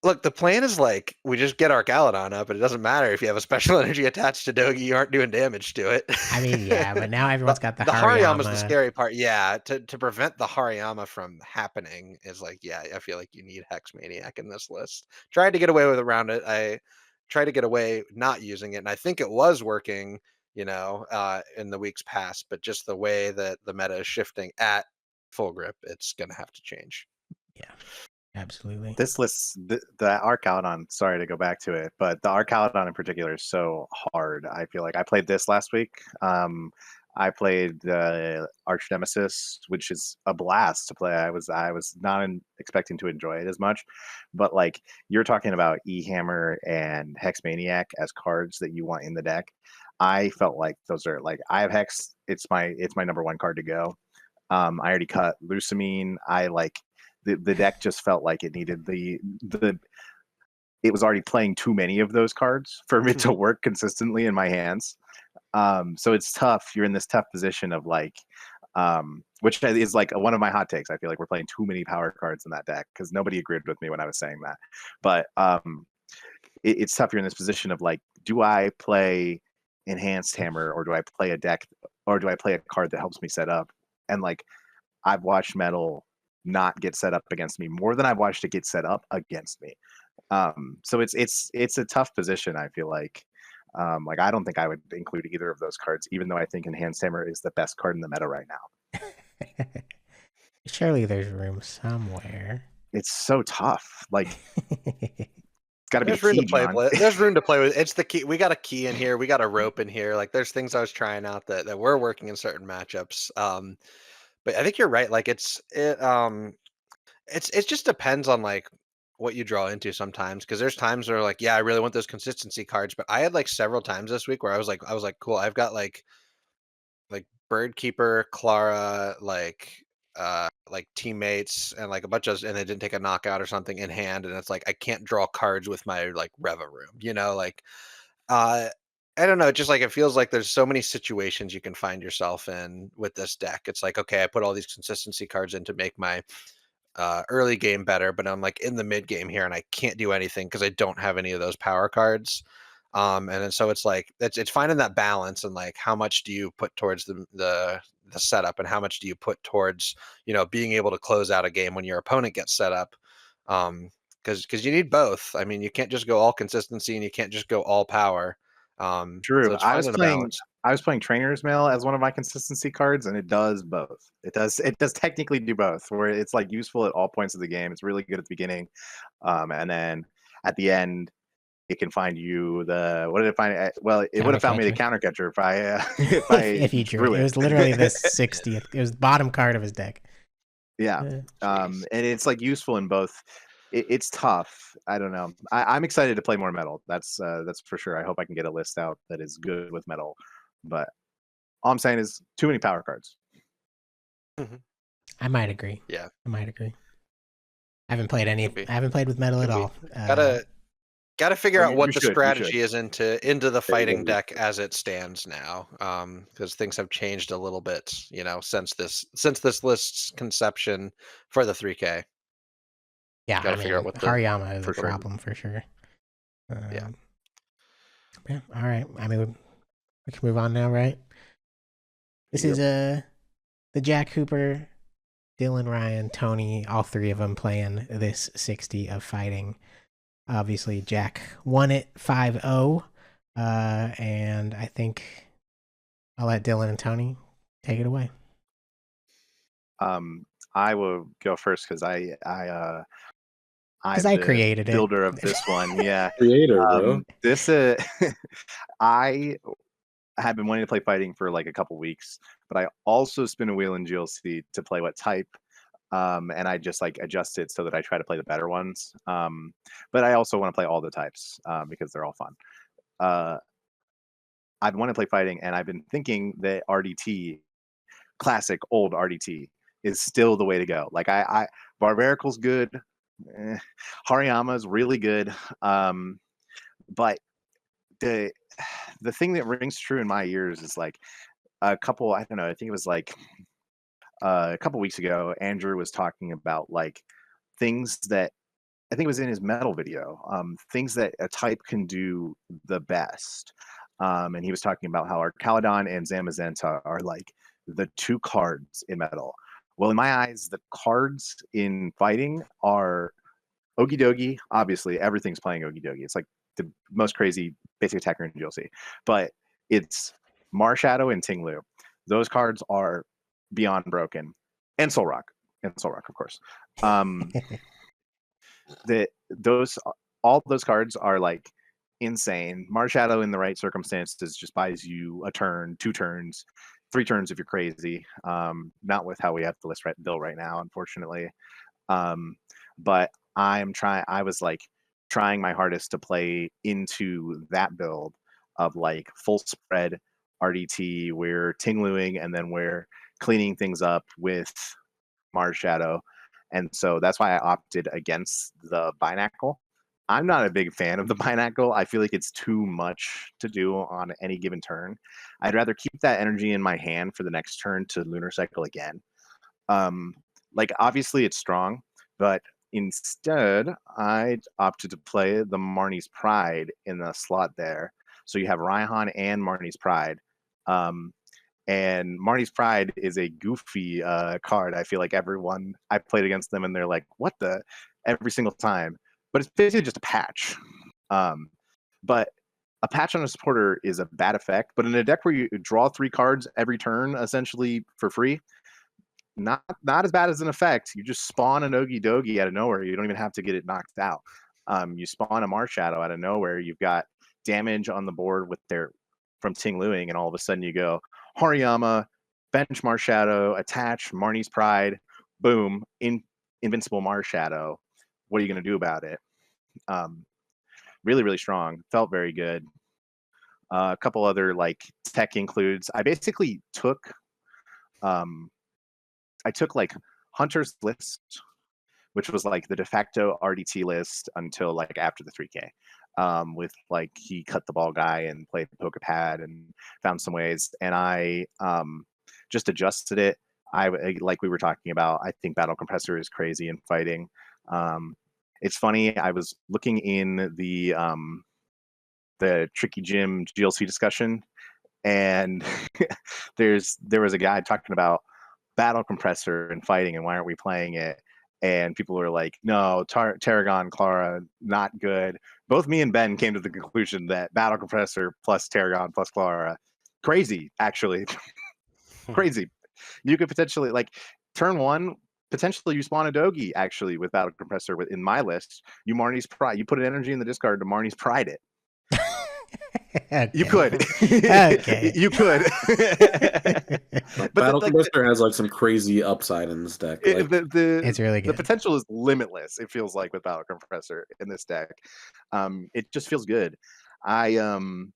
Look, the plan is like we just get our Galadon up, and it doesn't matter if you have a special energy attached to Dogi, you aren't doing damage to it. I mean, yeah, but now everyone's got the Hariyama's the Hariyama. scary part. Yeah, to prevent the Hariyama from happening is like, yeah, I feel like you need Hex Maniac in this list. Tried to get away with around it. I tried to get away not using it, and I think it was working, in the weeks past, but just the way that the meta is shifting at full grip, it's gonna have to change. Yeah, absolutely. This list, the Archaludon, sorry to go back to it, but the Archaludon in particular is so hard. I feel like I played this last week. I played the Arch Nemesis, which is a blast to play. I was not expecting to enjoy it as much, but like you're talking about E-Hammer and Hex Maniac as cards that you want in the deck. I felt like those are like, I have Hex. It's my number one card to go. I already cut Lusamine. I like the deck just felt like it needed it was already playing too many of those cards for it to work consistently in my hands. So it's tough. You're in this tough position of like, which is like one of my hot takes. I feel like we're playing too many power cards in that deck because nobody agreed with me when I was saying that. But it's tough. You're in this position of like, do I play Enhanced Hammer or do I play a deck or do I play a card that helps me set up? And like, I've watched Metal not get set up against me more than I've watched it get set up against me. So it's a tough position. I feel like I don't think I would include either of those cards, even though I think Enhanced Hammer is the best card in the meta right now. Surely there's room somewhere. It's so tough. Like, it's got to be There's room key, to play John. with. There's room to play with. It's the key. We got a key in here. We got a rope in here. Like there's things I was trying out that were working in certain matchups. But I think you're right. Like it just depends on like what you draw into sometimes. Because there's times where like, yeah, I really want those consistency cards. But I had like several times this week where I was like, cool. I've got like Bird Keeper, Clara, like teammates and like a bunch of, and they didn't take a knockout or something in hand, and it's like I can't draw cards with my like Reva room, like uh I don't know, just like it feels like there's so many situations you can find yourself in with this deck. It's like, okay, I put all these consistency cards in to make my early game better, but I'm like in the mid game here and I can't do anything because I don't have any of those power cards. And then so it's like it's finding that balance and like how much do you put towards the setup and how much do you put towards being able to close out a game when your opponent gets set up. Because you need both. I mean, you can't just go all consistency and you can't just go all power. True. So it's finding a balance. I was playing Trainer's Mail as one of my consistency cards, and it does both. It does technically do both, where it's like useful at all points of the game. It's really good at the beginning, and then at the end, it can find you the what did it find? Well, it would have found me the counter catcher if I if you drew it. It was literally the 60th. It was the bottom card of his deck. Yeah, and it's like useful in both. It's tough. I don't know. I'm excited to play more Metal. That's for sure. I hope I can get a list out that is good with Metal. But all I'm saying is too many power cards. I might agree. Yeah, I might agree. I haven't played I haven't played with Metal at all. Gotta figure out what the strategy is into the fighting deck as it stands now, because things have changed a little bit, since this list's conception for the 3K. Yeah, I mean, figure out what Hariyama is a problem for sure. Yeah. All right. I mean, we can move on now, right? This is the Jack Hooper, Dillon, Ryan, Tony, all three of them playing this 60 of fighting. Obviously, Jack won it 5-0, and I think I'll let Dillon and Tony take it away. I will go first because I created builder of this one. Yeah, creator, bro. This I have been wanting to play fighting for like a couple weeks, but I also spin a wheel in GLC to play what type. And I just like adjust it so that I try to play the better ones. But I also want to play all the types because they're all fun. I want to play fighting, and I've been thinking that RDT, classic old RDT, is still the way to go. Like Barbarical's good. Hariyama's really good, but the the thing that rings true in my ears is like a couple. I don't know. I think it was like a couple weeks ago. Andrew was talking about like things that I think it was in his metal video. Things that a type can do the best. And he was talking about how our Caledon and Zamazenta are like the two cards in metal. Well, in my eyes, the cards in fighting are Okie Dokie. Obviously, everything's playing Okie Dokie. It's like the most crazy basic attacker in GLC. But it's Marshadow and Tinglu. Those cards are beyond broken. And Soul Rock. And Soul Rock, of course. Those all those cards are like insane. Marshadow in the right circumstances just buys you a turn, 2 turns, 3 turns if you're crazy. Not with how we have the list built right now, unfortunately. But I was like trying my hardest to play into that build of like full spread RDT. We're Tingluing and then we're cleaning things up with Marshadow. And so that's why I opted against the Binacle. I'm not a big fan of the Binacle. I feel like it's too much to do on any given turn. I'd rather keep that energy in my hand for the next turn to Lunar Cycle again. Like, obviously it's strong, but instead I opted to play the Marnie's Pride in the slot there. So you have Raihan and Marnie's Pride. And Marnie's Pride is a goofy card. I feel like everyone I played against them and they're like, what the? Every single time. But it's basically just a patch. But a patch on a supporter is a bad effect. But in a deck where you draw 3 cards every turn, essentially for free, not as bad as an effect. You just spawn an Ogie Dogie out of nowhere. You don't even have to get it knocked out. You spawn a Marshadow out of nowhere. You've got damage on the board with their from Tingluing, and all of a sudden you go Hariyama, bench Marshadow, attach Marnie's Pride, boom, invincible Marshadow. What are you going to do about it? Really, really strong. Felt very good. A couple other like tech includes. I basically took like Hunter's list, which was like the de facto RDT list until like after the 3K. With like he cut the ball guy and played the poke pad and found some ways, and I just adjusted it. Like we were talking about, I think Battle Compressor is crazy in fighting. It's funny, I was looking in the Tricky Gym GLC discussion, and there was a guy talking about Battle Compressor and fighting and why aren't we playing it. And people were like, no, Tarragon, Clara, not good. Both me and Ben came to the conclusion that Battle Compressor plus Tarragon plus Clara, crazy, actually. Crazy. You could potentially, like, turn 1, potentially you spawn a Dogie, actually, with Battle Compressor in my list. You Marnie's Pride. You put an energy in the discard to Marnie's Pride it. Okay. You could. Okay. You could. But Battle Compressor has like some crazy upside in this deck. Like, it's really good. The potential is limitless. It feels like with Battle Compressor in this deck. It just feels good. I'm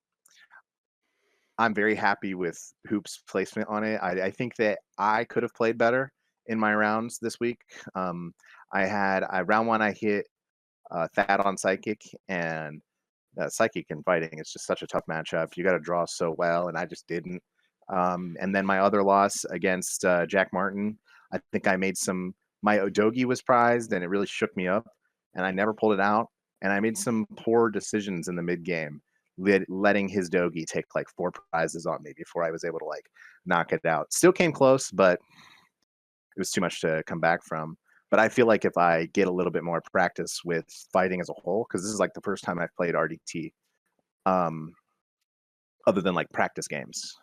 very happy with Hoop's placement on it. I think that I could have played better in my rounds this week. Round 1 I hit Thad on Psychic, and Psychic and fighting is just such a tough matchup. You got to draw so well, and I just didn't. And then my other loss against Jack Martin, I think I made my Odogi was prized, and it really shook me up, and I never pulled it out. And I made some poor decisions in the mid game, letting his Dogi take like 4 prizes on me before I was able to like knock it out. Still came close, but it was too much to come back from. But I feel like if I get a little bit more practice with fighting as a whole, because this is like the first time I've played RDT, other than like practice games,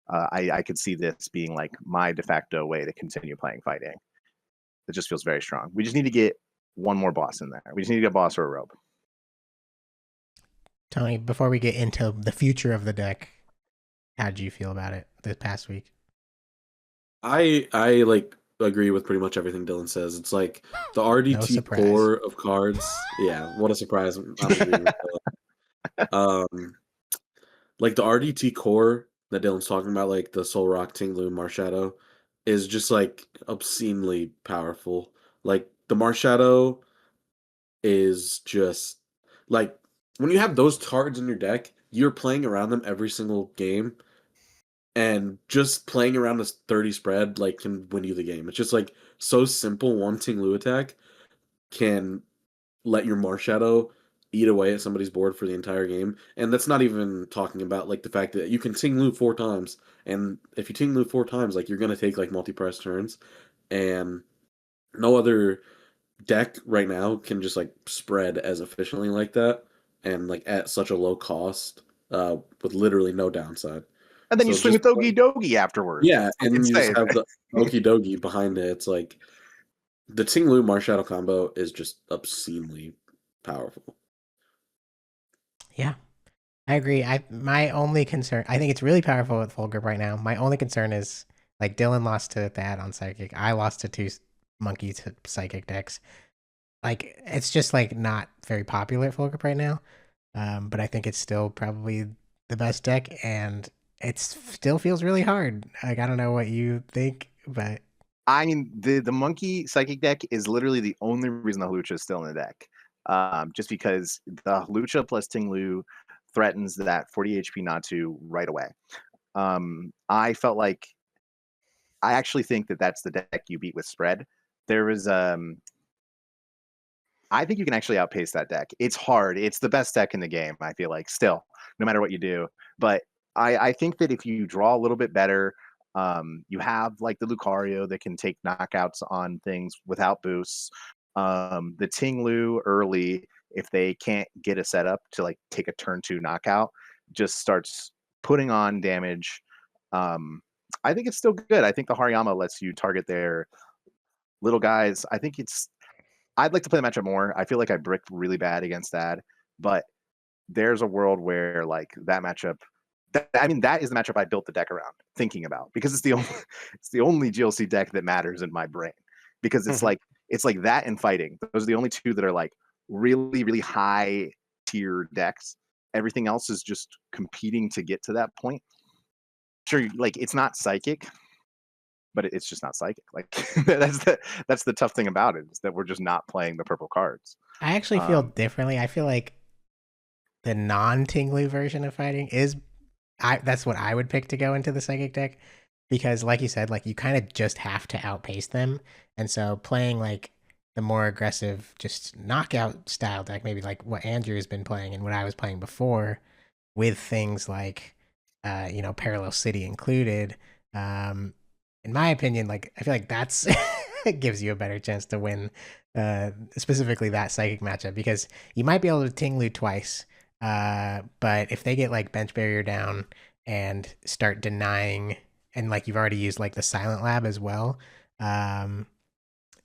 I could see this being like my de facto way to continue playing fighting. It just feels very strong. We just need to get one more boss in there. We just need to get a boss or a robe. Tony, before we get into the future of the deck, how did you feel about it this past week? I like agree with pretty much everything Dillon says. It's like the RDT core of cards. Yeah, what a surprise. I'm agreeing with Dillon. Like the RDT core that Dillon's talking about, like the Soul Rock, Tinglu, Marshadow, is just like obscenely powerful. Like the Marshadow is just like when you have those cards in your deck, you're playing around them every single game, and just playing around this 30 spread like can win you the game. It's just like so simple. One Ting-Lu attack can let your Marshadow eat away at somebody's board for the entire game, and that's not even talking about like the fact that you can Ting-Lu 4 times, and if you Ting-Lu 4 times, like you're gonna take like multi-press turns, and no other deck right now can just like spread as efficiently like that and like at such a low cost with literally no downside. And then you So swing just with Ogie Dogie afterwards. yeah, It's and then you just insane. have the Okie Dogie behind it. It's like the Ting-Lu Marshadow combo is just obscenely powerful. Yeah, I agree. My only concern, I think it's really powerful with full grip right now. My only concern is like Dillon lost to Thad on Psychic. I lost to 2 Monkey to Psychic decks. Like it's just like not very popular at full grip right now. But I think it's still probably the best deck, and it still feels really hard. Like I don't know what you think, but I mean, the Monkey Psychic deck is literally the only reason the Hlucha is still in the deck. Just because the Hlucha plus Ting-Lu threatens that 40 HP Natu right away. I felt like I actually think that that's the deck you beat with spread. There is I think you can actually outpace that deck. It's hard. It's the best deck in the game, I feel like, still, no matter what you do. But I think that if you draw a little bit better, you have like the Lucario that can take knockouts on things without boosts. The Ting-Lu early, if they can't get a setup to like take a turn 2 knockout, just starts putting on damage. I think it's still good. I think the Hariyama lets you target their little guys. I think I'd like to play the matchup more. I feel like I bricked really bad against that, but there's a world where like that matchup. I mean, that is the matchup I built the deck around, thinking about, because it's the only GLC deck that matters in my brain, because it's like that and fighting. Those are the only 2 that are like really really high tier decks. Everything else is just competing to get to that point. Sure, like it's not Psychic, but it's just not Psychic. Like that's the tough thing about it, is that we're just not playing the purple cards. I actually feel differently. I feel like the non-Ting-Lu version of fighting is that's what I would pick to go into the Psychic deck, because like you said, like you kind of just have to outpace them. And so playing like the more aggressive, just knockout style deck, maybe like what Andrew has been playing and what I was playing before, with things like Parallel City included, in my opinion, like I feel like that's it gives you a better chance to win, specifically that Psychic matchup, because you might be able to Ting-Lu twice, but if they get like bench barrier down and start denying, and like you've already used like the Silent Lab as well,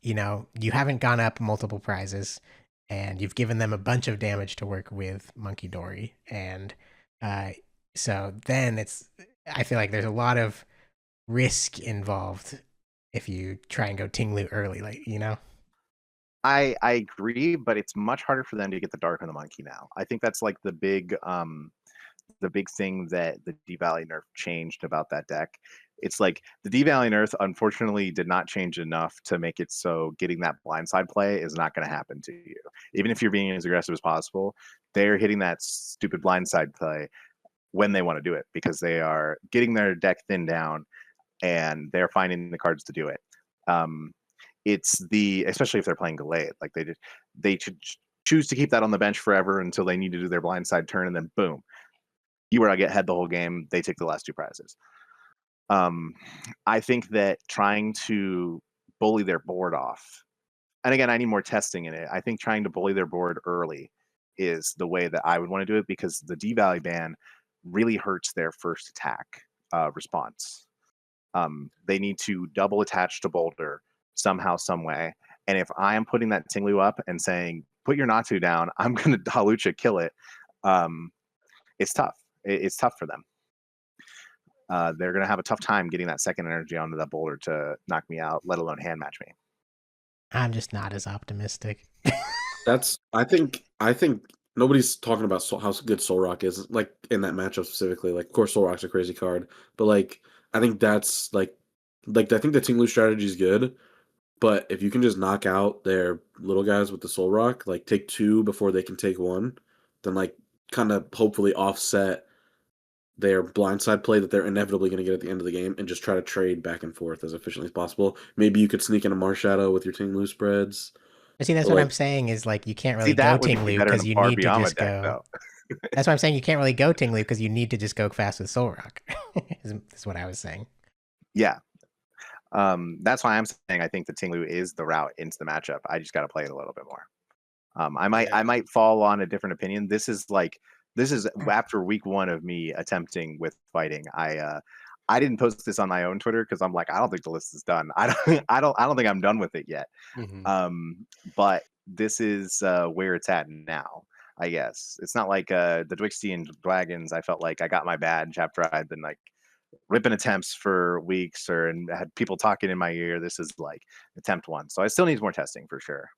you haven't gone up multiple prizes, and you've given them a bunch of damage to work with Monkey Dory, and so then I feel like there's a lot of risk involved if you try and go Ting-Lu early, like I agree, but it's much harder for them to get the Dark on the Monkey now. I think that's like the big thing that the D-Valley nerf changed about that deck. It's like the D-Valley nerf unfortunately did not change enough to make it so getting that blindside play is not going to happen to you. Even if you're being as aggressive as possible, they're hitting that stupid blindside play when they want to do it, because they are getting their deck thinned down and they're finding the cards to do it. Especially if they're playing delayed, like they choose to keep that on the bench forever until they need to do their blindside turn, and then boom, you were get head the whole game. They take the last 2 prizes. I think that trying to bully their board off, and again, I need more testing in it. I think trying to bully their board early is the way that I would want to do it, because the D-Valley ban really hurts their first attack response. They need to double attach to Boulder somehow, some way. And if I am putting that Ting-Lu up and saying, put your Natu down, I'm going to Hlucha kill it, it's tough. It's tough for them. They're going to have a tough time getting that second energy onto that Boulder to knock me out, let alone hand match me. I'm just not as optimistic. I think nobody's talking about how good Solrock is, like in that matchup specifically. Like, of course, Solrock's a crazy card, but like I think that's like I think the Ting-Lu strategy is good, But if you can just knock out their little guys with the Soul Rock, like take 2 before they can take 1, then like kind of hopefully offset their blindside play that they're inevitably going to get at the end of the game and just try to trade back and forth as efficiently as possible. Maybe you could sneak in a Marshadow with your Ting-Lu spreads. But see, that's But what like, I'm saying is like you can't See, really go that would be Ting-Lu better in because a you Bar need to Biyama just deck, go. though. That's why I'm saying you can't really go Ting-Lu because you need to just go fast with Soul Rock. is what I was saying. Yeah. That's why I'm saying I think the Ting-Lu is the route into the matchup. I just got to play it a little bit more. I might fall on a different opinion. This is after week 1 of me attempting with fighting. I didn't post this on my own Twitter because I'm like, I don't think the list is done. I don't think I'm done with it yet. But this is where it's at now. I guess it's not like the Dwixty and Dragons. I felt like I got my badge after I'd been like ripping attempts for weeks and had people talking in my ear. This is like attempt 1, so I still need more testing for sure.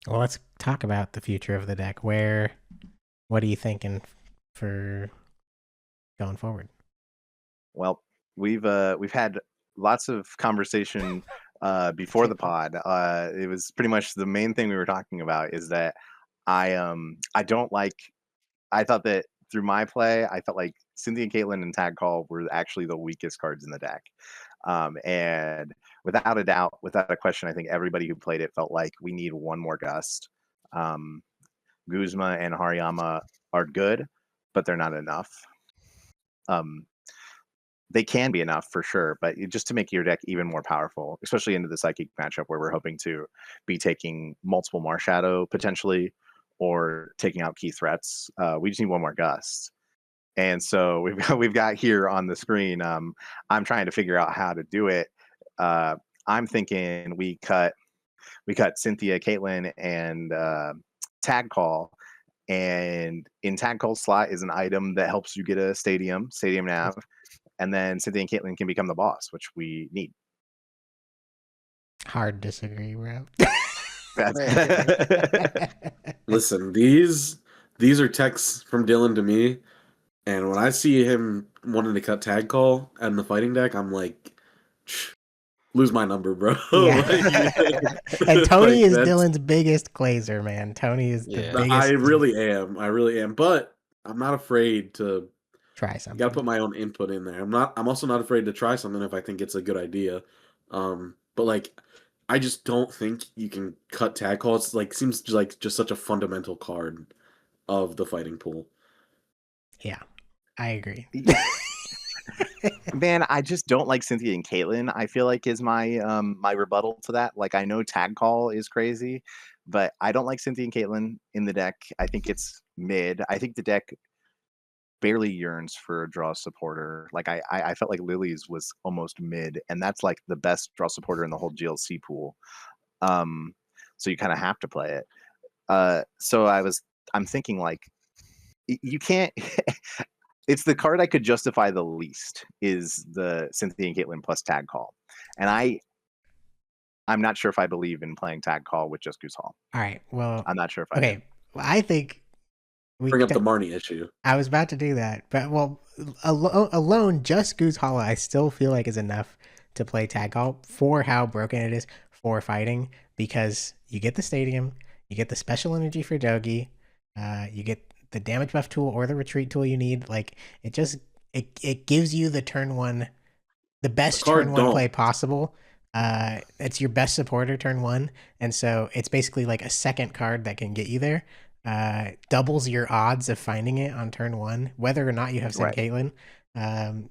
Well, let's talk about the future of the deck. What are you thinking for going forward? Well, we've had lots of conversation before the pod. It was pretty much the main thing we were talking about is that I thought that through my play, I felt like Cynthia, Caitlin, and Tag Call were actually the weakest cards in the deck. And without a doubt, without a question, I think everybody who played it felt like we need one more Gust. Guzma and Hariyama are good, but they're not enough. They can be enough for sure, but just to make your deck even more powerful, especially into the Psychic matchup where we're hoping to be taking multiple Marshadow potentially, or taking out key threats. We just need one more Gust. And so we've got here on the screen. I'm trying to figure out how to do it. I'm thinking we cut Cynthia, Caitlin, and Tag Call. And in Tag Call's slot is an item that helps you get a Stadium Nav. And then Cynthia and Caitlin can become the boss, which we need. Hard disagree, bro. Listen, these are texts from Dillon to me, and when I see him wanting to cut Tag Call in the fighting deck, I'm like, lose my number, bro. Yeah. And Tony is Dillon's biggest glazer, man. Tony is the biggest. I really am, but I'm not afraid to try something. Got to put my own input in there. I'm also not afraid to try something if I think it's a good idea. But like, I just don't think you can cut Tag Call. It's like seems like just such a fundamental card of the fighting pool. Yeah, I agree. Man, I just don't like Cynthia and Caitlin. I feel like is my my rebuttal to that. Like I know Tag Call is crazy, but I don't like Cynthia and Caitlin in the deck. I think it's mid. I think the deck barely yearns for a draw supporter. Like I felt like Lily's was almost mid, and that's like the best draw supporter in the whole GLC pool. So you kind of have to play it. So I'm thinking like you can't. It's the card I could justify the least is the Cynthia and Caitlin plus Tag Call, and I'm not sure if I believe in playing Tag Call with just Goose Hall. All right, well, I'm not sure if I okay. Well, I think bring up the Marnie issue. I was about to do that, but well, alone just Goose Hollow, I still feel like is enough to play Tag Call for how broken it is for fighting, because you get the Stadium, you get the special energy for Dogi, you get the damage buff tool or the retreat tool you need. Like it gives you the turn one, the best turn one play possible. It's your best supporter turn one, and so it's basically like a second card that can get you there. Doubles your odds of finding it on turn one, whether or not you have sent Caitlin.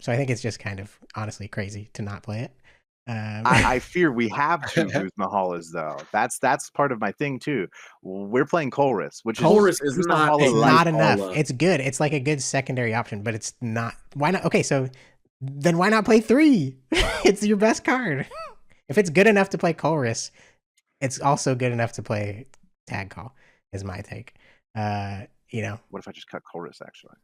So I think it's just kind of honestly crazy to not play it. I fear we have two Goose Mahalas though. That's part of my thing too. We're playing Colress, which is not enough. It's good. It's like a good secondary option, but it's not. Why not? Okay, so then why not play 3? It's your best card. If it's good enough to play Colress, it's also good enough to play Tag Call. Is my take. You know. What if I just cut Colress actually?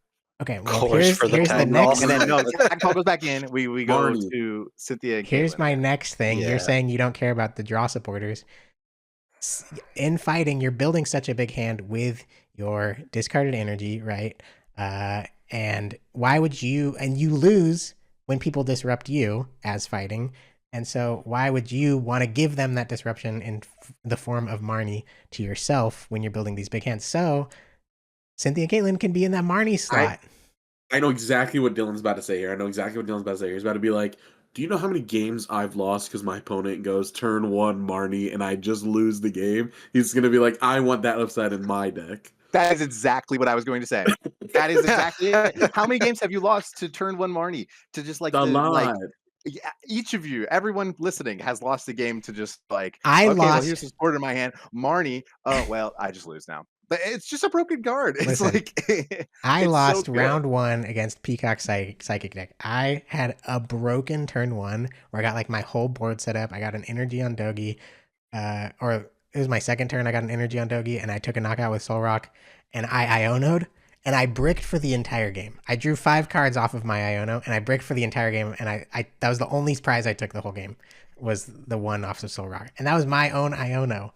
Okay, well, here's the next. And then Tag Call goes back in. We go to Cynthia. Here's Caitlin. my next thing. Yeah. You're saying you don't care about the draw supporters. In fighting, you're building such a big hand with your discarded energy, right? And why would you? And you lose when people disrupt you as fighting. And so why would you want to give them that disruption in the form of Marnie to yourself when you're building these big hands? So Cynthia and Caitlin can be in that Marnie slot. I know exactly what Dylan's about to say here. He's about to be like, do you know how many games I've lost because my opponent goes turn 1 Marnie and I just lose the game? He's going to be like, I want that upside in my deck. That is exactly what I was going to say. That is exactly it. How many games have you lost to turn 1 Marnie? To just like each of you, everyone listening has lost a game to just like, well, here's the support in my hand. Marnie, oh, well, I just lose now. But it's just a broken card. It's like I lost round 1 against Peacock Psychic deck. I had a broken turn 1 where I got like my whole board set up. I got an energy on Dogi, or it was my second turn. I got an energy on Dogi, and I took a knockout with Soul Rock, and I Iono'd, and I bricked for the entire game. I drew 5 cards off of my Iono, and I bricked for the entire game, and I that was the only prize I took the whole game, was the one off of Soul Rock, and that was my own Iono.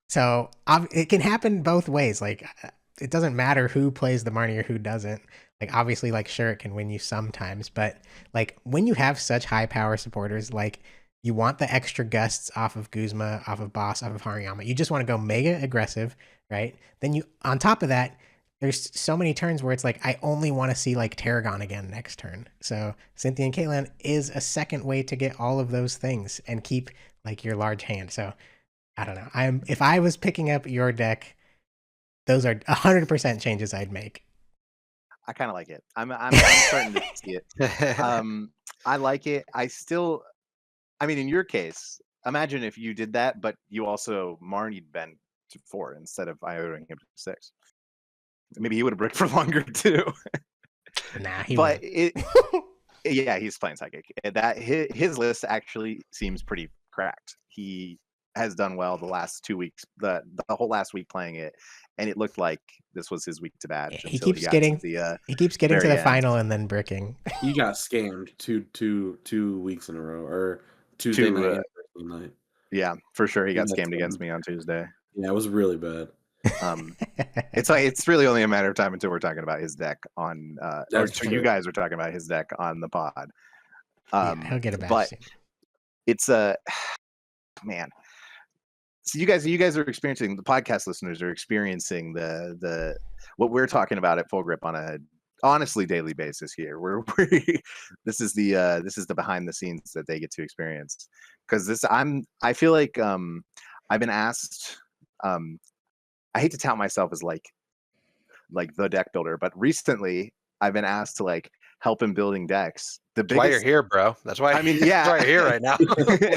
So it can happen both ways. Like, it doesn't matter who plays the Marnie or who doesn't. Like, obviously, like, sure, it can win you sometimes, but like when you have such high power supporters, like, you want the extra gusts off of Guzma, off of Boss, off of Hariyama. You just want to go mega aggressive, right? Then you, on top of that, there's so many turns where it's like, I only want to see like Tarragon again next turn. So Cynthia and Caitlin is a second way to get all of those things and keep like your large hand. So I don't know. If I was picking up your deck, those are 100% changes I'd make. I kind of like it. I'm starting to see it. I like it. I mean, in your case, imagine if you did that, but you also Marnied Ben to 4 instead of ioing him to 6. Maybe he would have bricked for longer too. Nah, he but yeah, he's playing Psychic. That his list actually seems pretty cracked. He has done well the last 2 weeks, the whole last week playing it, and it looked like this was his week to badge. He keeps getting to the final and then bricking. He got scammed two weeks in a row, or Tuesday night and Thursday night. Yeah, for sure. He got scammed against me on Tuesday. Yeah, it was really bad. It's really only a matter of time until we're talking about his deck on or you guys are talking about his deck on the pod. He'll get a badge but soon. It's man. So you guys are experiencing, the podcast listeners are experiencing the what we're talking about at Full Grip on a honestly daily basis here. This is the behind the scenes that they get to experience, because I feel like I've been asked, I hate to tout myself as like the deck builder, but recently I've been asked to like help in building decks. That's why you're here, bro. That's why. I mean, yeah, that's why you're here right now.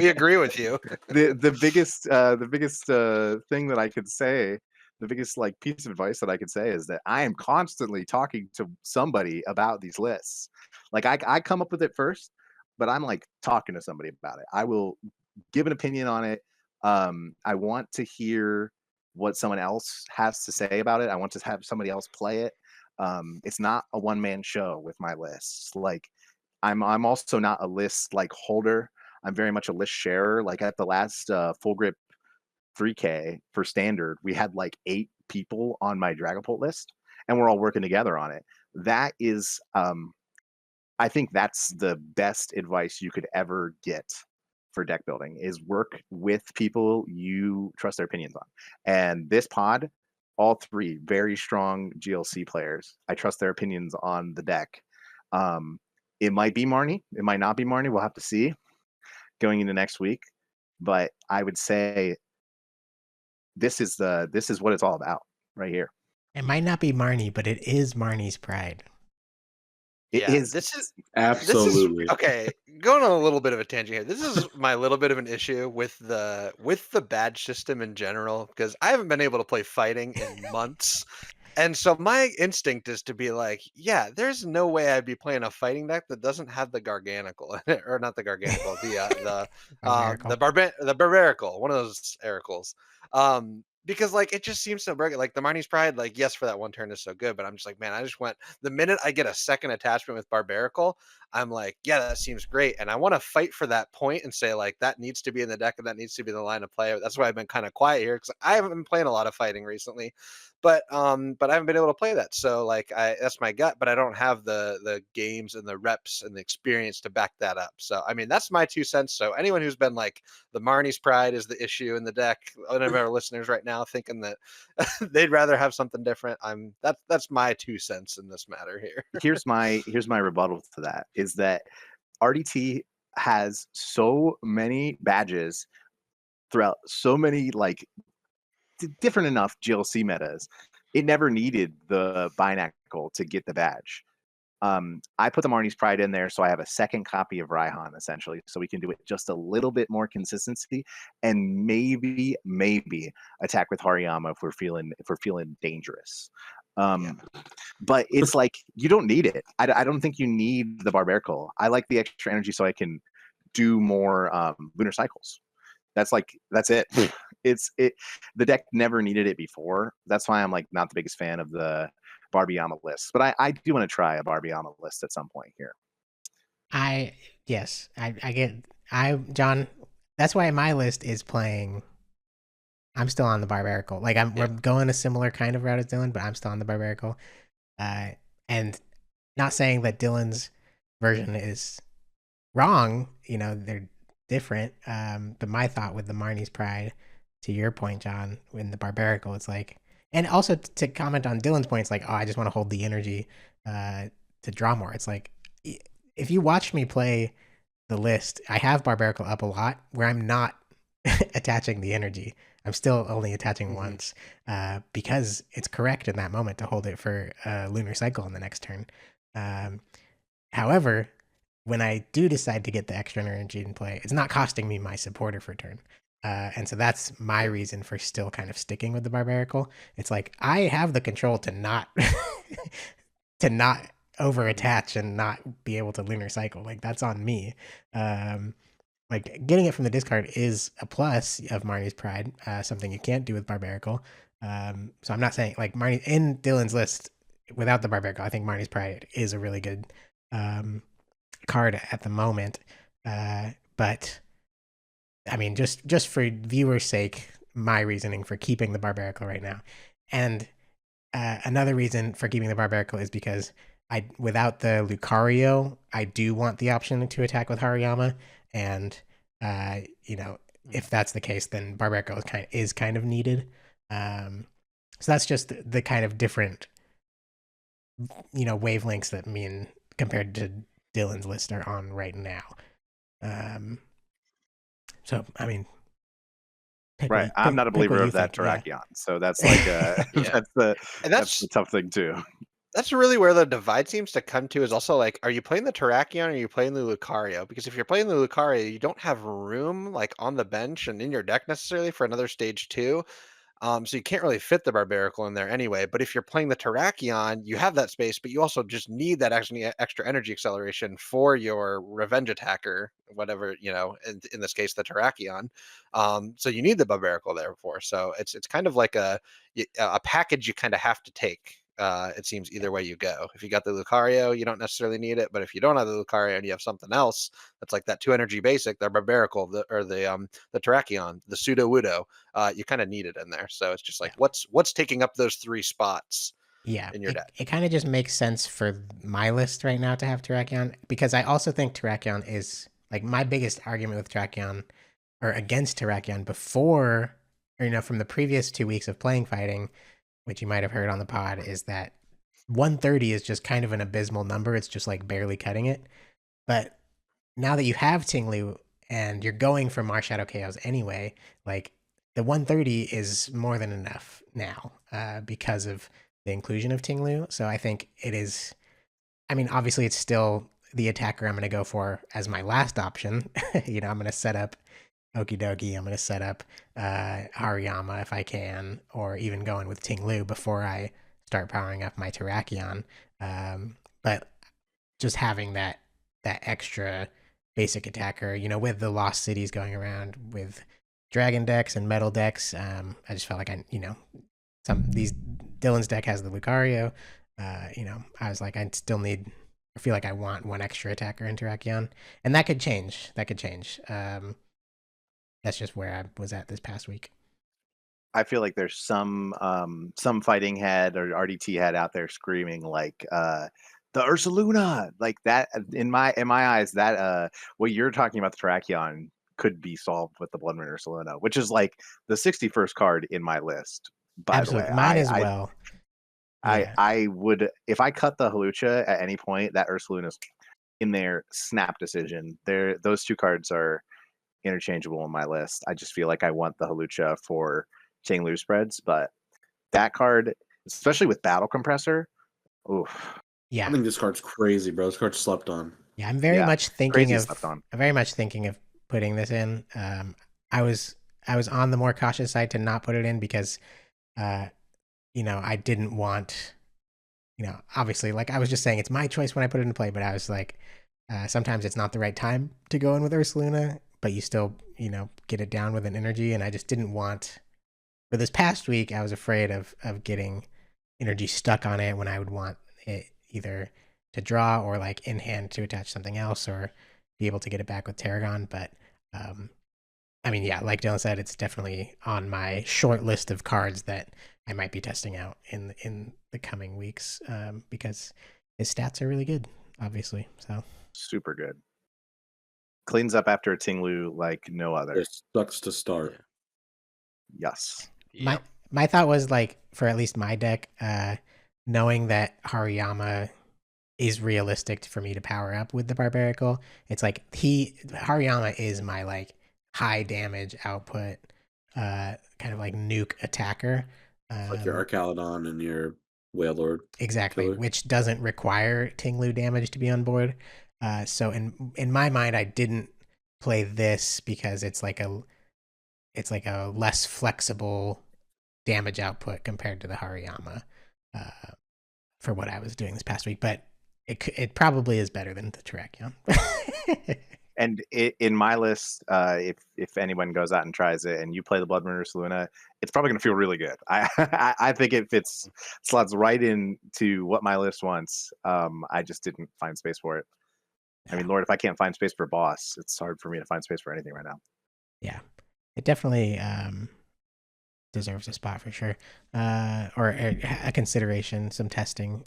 We agree with you. The biggest thing that I could say, the biggest like piece of advice that I could say is that I am constantly talking to somebody about these lists. Like I come up with it first, but I'm like talking to somebody about it. I will give an opinion on it. I want to hear what someone else has to say about it. I want to have somebody else play it. It's not a one-man show with my lists. Like I'm also not a list like holder. I'm very much a list sharer. Like at the last Full Grip 3K for standard, we had like 8 people on my Dragapult list, and we're all working together on it. That is, I think that's the best advice you could ever get for deck building, is work with people you trust their opinions on. And this pod, all 3 very strong GLC players. I trust their opinions on the deck. It might be Marnie. It might not be Marnie. We'll have to see going into next week. But I would say this is what it's all about right here. It might not be Marnie, but it is Marnie's pride. This is absolutely okay. Going on a little bit of a tangent here. This is my little bit of an issue with the badge system in general, because I haven't been able to play fighting in months. And so my instinct is to be like, yeah, there's no way I'd be playing a fighting deck that doesn't have the Garganical in it, or not the Garganical, the Barbarical, one of those Ericals. Because like it just seems so broken. Like the Marnie's Pride, like yes, for that one turn is so good, but I'm just like, man, I just went the minute I get a second attachment with Barbarical, I'm like, yeah, that seems great. And I want to fight for that point and say, like, that needs to be in the deck and that needs to be the line of play. That's why I've been kind of quiet here because I haven't been playing a lot of fighting recently. But I haven't been able to play that. So like that's my gut, but I don't have the games and the reps and the experience to back that up. So I mean that's my 2 cents. So anyone who's been like the Marnie's pride is the issue in the deck, one of our listeners right now thinking that they'd rather have something different. That's my 2 cents in this matter here. Here's my rebuttal to that is that RDT has so many badges throughout so many like different enough GLC metas. It never needed the Binacle to get the badge. I put the Marnie's Pride in there so I have a second copy of Raihan essentially, so we can do it just a little bit more consistency and maybe attack with Hariyama if we're feeling dangerous. But it's like you don't need it. I don't think you need the Barbarical. I like the extra energy so I can do more lunar cycles. That's it. The deck never needed it before. That's why I'm like not the biggest fan of the Barbiana list. But I do want to try a Barbiana list at some point here. John, that's why my list is playing. I'm still on the Barbarical. Like we're going a similar kind of route as Dillon, but I'm still on the Barbarical. And not saying that Dillon's version is wrong, they're different. But my thought with the Marnie's Pride, to your point, John, in the Barbarical, it's like, and also to comment on Dillon's point, it's like, oh, I just want to hold the energy to draw more. It's like, if you watch me play the list, I have Barbarical up a lot where I'm not attaching the energy. I'm still only attaching once because it's correct in that moment to hold it for a lunar cycle in the next turn. However, when I do decide to get the extra energy in play, it's not costing me my supporter for turn. And so that's my reason for still kind of sticking with the Barbarical. It's like I have the control to not over attach and not be able to lunar cycle. Like that's on me. Like getting it from the discard is a plus of Marnie's Pride, something you can't do with Barbarical. So I'm not saying like Marnie in Dillon's list without the Barbarical. I think Marnie's Pride is a really good card at the moment. But I mean, just for viewers' sake, my reasoning for keeping the Barbarical right now, and another reason for keeping the Barbarical is because without the Lucario, I do want the option to attack with Hariyama. And if that's the case, then Barbarical is kind of needed. So that's just the kind of different, wavelengths that me and compared to Dillon's list are on right now. So I mean, right. I'm not a believer of that Terrakion, so that's like that's the tough thing too. That's really where the divide seems to come to is also like, are you playing the Terrakion or are you playing the Lucario? Because if you're playing the Lucario, you don't have room like on the bench and in your deck necessarily for another stage 2. So you can't really fit the Barbarical in there anyway. But if you're playing the Terrakion, you have that space, but you also just need that extra energy acceleration for your revenge attacker, whatever, in this case, the Terrakion. So you need the Barbarical there for. So it's kind of like a package you kind of have to take. It seems either way you go. If you got the Lucario, you don't necessarily need it, but if you don't have the Lucario and you have something else that's like that 2 energy basic, the Barbarical, the Terrakion, the Pseudo Wudo, you kind of need it in there. So it's just like what's taking up those 3 spots in your deck. It kind of just makes sense for my list right now to have Terrakion, because I also think Terrakion is like my biggest argument with Terrakion or against Terrakion before, or from the previous 2 weeks of playing fighting, which you might have heard on the pod, is that 130 is just kind of an abysmal number. It's just like barely cutting it. But now that you have Tinglu and you're going for Marshadow KOs anyway, like the 130 is more than enough now because of the inclusion of Tinglu. So I think it is, I mean, obviously it's still the attacker I'm going to go for as my last option. I'm going to set up Okie dokie, I'm going to set up Hariyama if I can, or even going with Tinglu before I start powering up my Terrakion. But just having that extra basic attacker, with the Lost Cities going around with Dragon decks and Metal decks, I just felt like Dillon's deck has the Lucario. I was like, I still need I feel like I want one extra attacker in Terrakion, and that could change. That's just where I was at this past week. I feel like there's some fighting head or RDT head out there screaming like the Ursaluna, like that. In my eyes, that what you're talking about, the Terrakion, could be solved with the Bloodmoon Ursaluna, which is like the 61st card in my list. By Absolutely, the way, mine as well. I would, if I cut the Halucha at any point, that Ursaluna's in there. Snap decision. Those two cards are interchangeable on my list. I just feel like I want the Halucha for Ting-Lu spreads, but that card, especially with Battle Compressor, oof. Yeah, I think this card's crazy, bro. This card's slept on. Yeah, I'm very much thinking crazy of slept on. I'm very much thinking of putting this in. I was on the more cautious side to not put it in because I didn't want, obviously, like I was just saying, it's my choice when I put it into play, but I was like, sometimes it's not the right time to go in with Ursaluna, but you still, get it down with an energy, and I just didn't want. For this past week, I was afraid of getting energy stuck on it when I would want it either to draw or like in hand to attach something else or be able to get it back with Tarragon. But like Dylan said, it's definitely on my short list of cards that I might be testing out in the coming weeks because his stats are really good, obviously. So super good. Cleans up after a Ting-Lu like no other. It sucks to start. Yes. My thought was like for at least my deck, knowing that Hariyama is realistic for me to power up with the Barbarical. It's like Hariyama is my like high damage output, kind of like nuke attacker. Like your Arcalodon and your Whale Lord. Exactly, killer. Which doesn't require Ting-Lu damage to be on board. So in my mind, I didn't play this because it's like a less flexible damage output compared to the Hariyama for what I was doing this past week. But it probably is better than the Terrakion. And in my list, if anyone goes out and tries it and you play the Bloodmoon Ursaluna, it's probably going to feel really good. I think it slots right into what my list wants. I just didn't find space for it. I mean, Lord, if I can't find space for boss, it's hard for me to find space for anything right now. Yeah, it definitely deserves a spot for sure, or a consideration, some testing.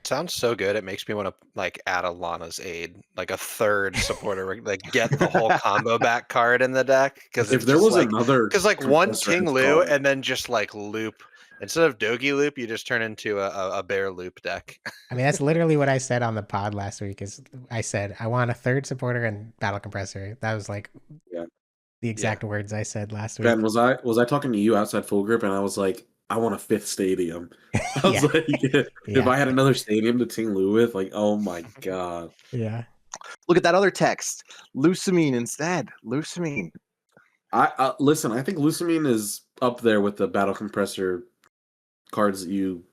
Sounds so good. It makes me want to like add a Lana's Aid, like a third supporter, like get the whole combo back card in the deck. Because If there was another, because like one Ting-Lu and then just like loop instead of Dogi loop, you just turn into a bear loop deck. I mean, that's literally what I said on the pod last week. Is I said I want a third supporter and battle compressor. That was like the exact words I said last week. Ben, was I talking to you outside Full Grip, and I was like, I want a 5th stadium. I was like, if I had another stadium to Ting-Lu with, like, oh my god. Yeah. Look at that other text. Lusamine instead. Lusamine. I listen. I think Lusamine is up there with the battle compressor cards that you.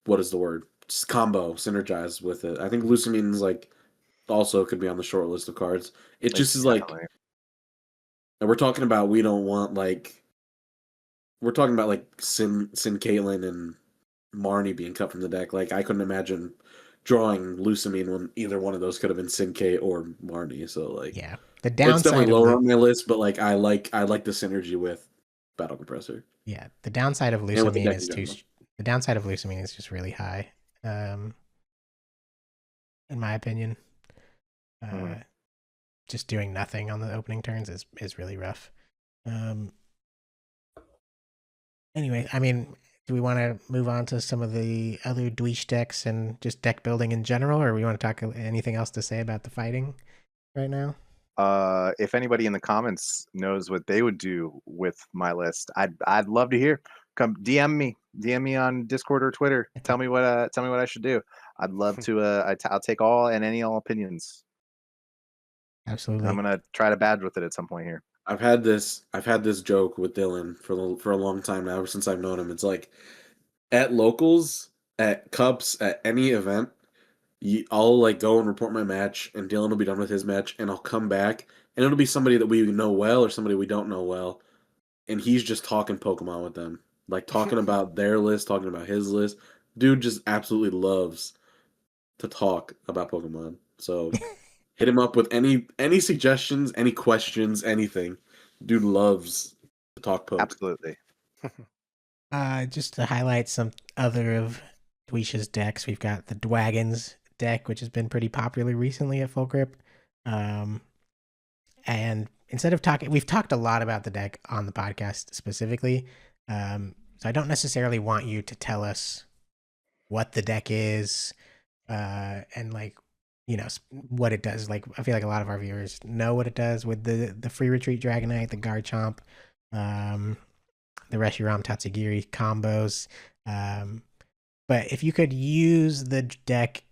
What is the word? Just combo synergize with it. I think Lusamine is like also could be on the short list of cards. It just is like, and we're talking about we're talking about like Sin Caitlyn and Marnie being cut from the deck. Like I couldn't imagine drawing Lusamine when either one of those could have been Sin Kate or Marnie. So like the downside it's definitely lower on my list, but like I like the synergy with Battle Compressor. Yeah, the downside of Lusamine is the downside of Lusamine is just really high, in my opinion. Just doing nothing on the opening turns is really rough. Anyway, I mean, do we want to move on to some of the other Dweesh decks and just deck building in general, or we want to talk anything else to say about the fighting right now? If anybody in the comments knows what they would do with my list, I'd love to hear. Come DM me on Discord or Twitter. Tell me what I should do. I'd love to. I'll take all and any all opinions. Absolutely. I'm gonna try to badge with it at some point here. I've had this joke with Dillon for a long time now, ever since I've known him. It's like at locals, at cups, at any event, I'll like go and report my match, and Dillon will be done with his match, and I'll come back, and it'll be somebody that we know well or somebody we don't know well, and he's just talking Pokemon with them, like talking about their list, talking about his list, dude just absolutely loves to talk about Pokemon. So hit him up with any suggestions, any questions, anything. Dude loves to talk poke. Absolutely. Just to highlight some other of Dweesh's decks, we've got the Dwagons deck, which has been pretty popular recently at Full Grip. And instead of talking, we've talked a lot about the deck on the podcast specifically. So I don't necessarily want you to tell us what the deck is, and like, what it does. Like, I feel like a lot of our viewers know what it does with the Free Retreat Dragonite, the Garchomp, the Reshiram Tatsugiri combos. But if you could use the deck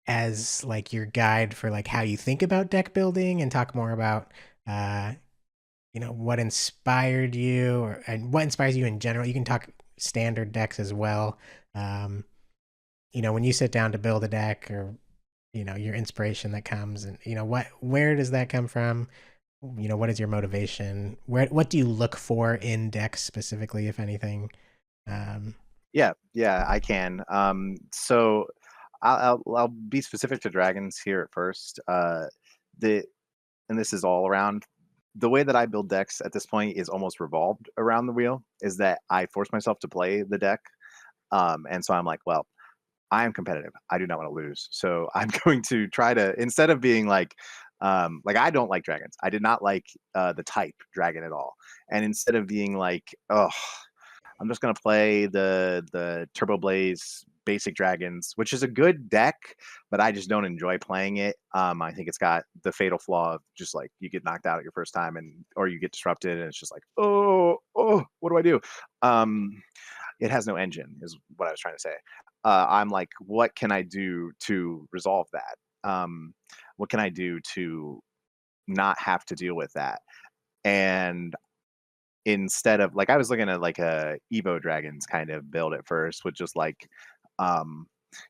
as like your guide for like how you think about deck building and talk more about what inspired you and what inspires you in general. You can talk standard decks as well. When you sit down to build a deck, or your inspiration that comes, and where does that come from? What is your motivation? What do you look for in decks specifically, if anything? Yeah, I can. So I'll be specific to dragons here at first. And this is all around. The way that I build decks at this point is almost revolved around the wheel. Is that I force myself to play the deck, and so I'm like, well, I am competitive. I do not want to lose, so I'm going to try to, instead of being like I don't like dragons. I did not like the type dragon at all, and instead of being like, oh, I'm just gonna play the Turbo Blaze basic dragons, which is a good deck, but I just don't enjoy playing it. I think it's got the fatal flaw of just like you get knocked out at your first time, or you get disrupted, and it's just like, oh, what do I do? It has no engine, is what I was trying to say. I'm like, what can I do to resolve that? What can I do to not have to deal with that? And instead of I was looking at like a Evo Dragons kind of build at first, with just like the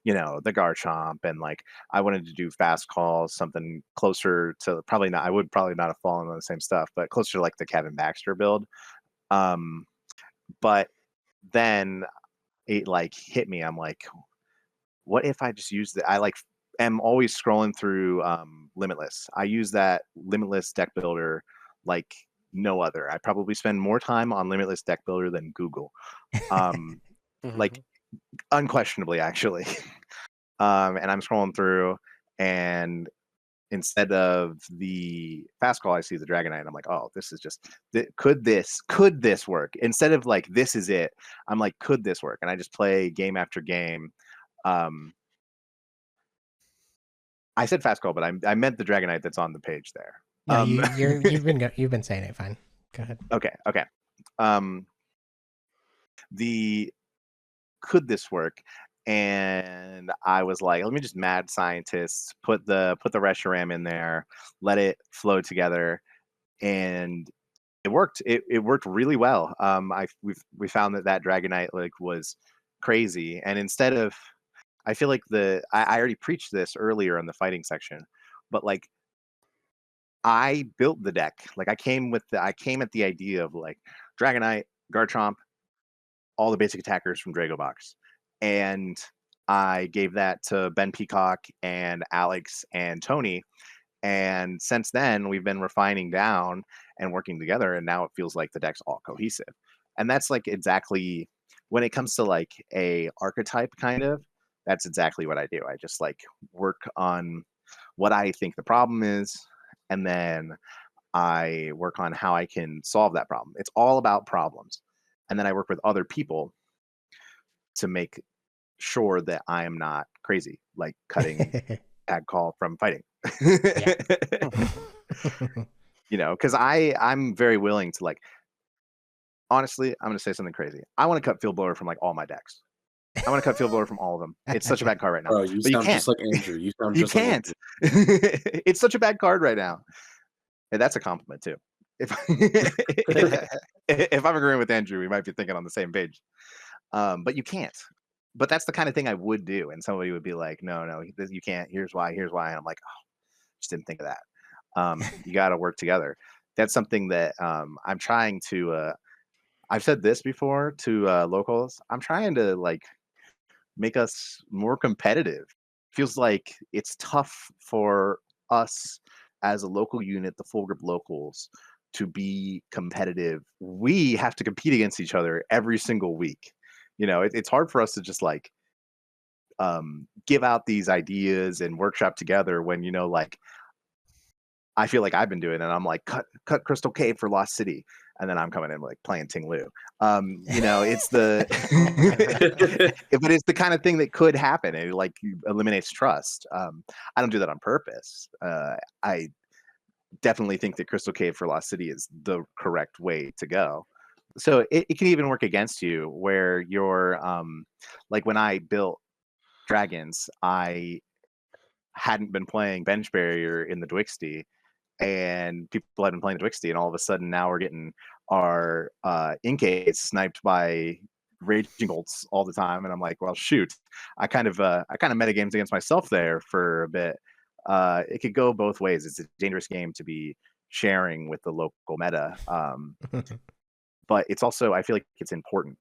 Garchomp, and like I wanted to do fast calls, something closer to, I would probably not have fallen on the same stuff, but closer to like the Kevin Baxter build. But then it like hit me. I'm like, what if I just use am always scrolling through Limitless. I use that Limitless deck builder like no other. I probably spend more time on Limitless deck builder than Google. Like unquestionably, actually. And I'm scrolling through, and instead of the fast call, I see the Dragonite, and I'm like, oh, this is just, could this work? Instead of like, this is it, I'm like, could this work? And I just play game after game. I said fast call, but I meant the Dragonite that's on the page there. No, you've been saying it fine. Go ahead. Okay. Could this work? And I was like, let me just mad scientist, put the Reshiram in there, let it flow together, and it worked. It worked really well. We found that Dragonite was crazy, and instead of, I feel like I already preached this earlier in the fighting section, but like I built the deck. Like I came at the idea of like Dragonite, Garchomp, all the basic attackers from Drago Box. And I gave that to Ben Peacock and Alex and Tony. And since then, we've been refining down and working together. And now it feels like the deck's all cohesive. And that's like exactly, when it comes to like a archetype kind of, that's exactly what I do. I just like work on what I think the problem is. And then I work on how I can solve that problem. It's all about problems. And then I work with other people to make sure that I am not crazy, like cutting tag call from fighting. Because I'm very willing to, like, honestly, I'm going to say something crazy. I want to cut Field Blower from like all my decks. I want to cut Field Blower from all of them. It's such a bad card right now. Bro, you sound just like Andrew. You sound just like can't. It's such a bad card right now. And that's a compliment too. If I'm agreeing with Andrew, we might be thinking on the same page. But you can't. But that's the kind of thing I would do. And somebody would be like, no, you can't. Here's why. And I'm like, oh, just didn't think of that. You got to work together. That's something that I'm trying to, I've said this before to locals. I'm trying to like make us more competitive. Feels like it's tough for us as a local unit, the Full Grip locals, to be competitive. We have to compete against each other every single week. It's hard for us to just like give out these ideas and workshop together when like I feel like I've been doing it. I'm like cut Crystal Cave for Lost City, and then I'm coming in like playing Ting Lu. It's the but it's the kind of thing that could happen. It like eliminates trust. I don't do that on purpose. I definitely think that Crystal Cave for Lost City is the correct way to go. So it can even work against you where you're like when I built dragons, I hadn't been playing bench barrier in the Dwixty, and people had been playing the Dwixty, and all of a sudden now we're getting our Inkates sniped by raging bolts all the time, and I'm like, well, shoot, I kind of metagames against myself there for a bit. It could go both ways. It's a dangerous game to be sharing with the local meta, but it's also, I feel like it's important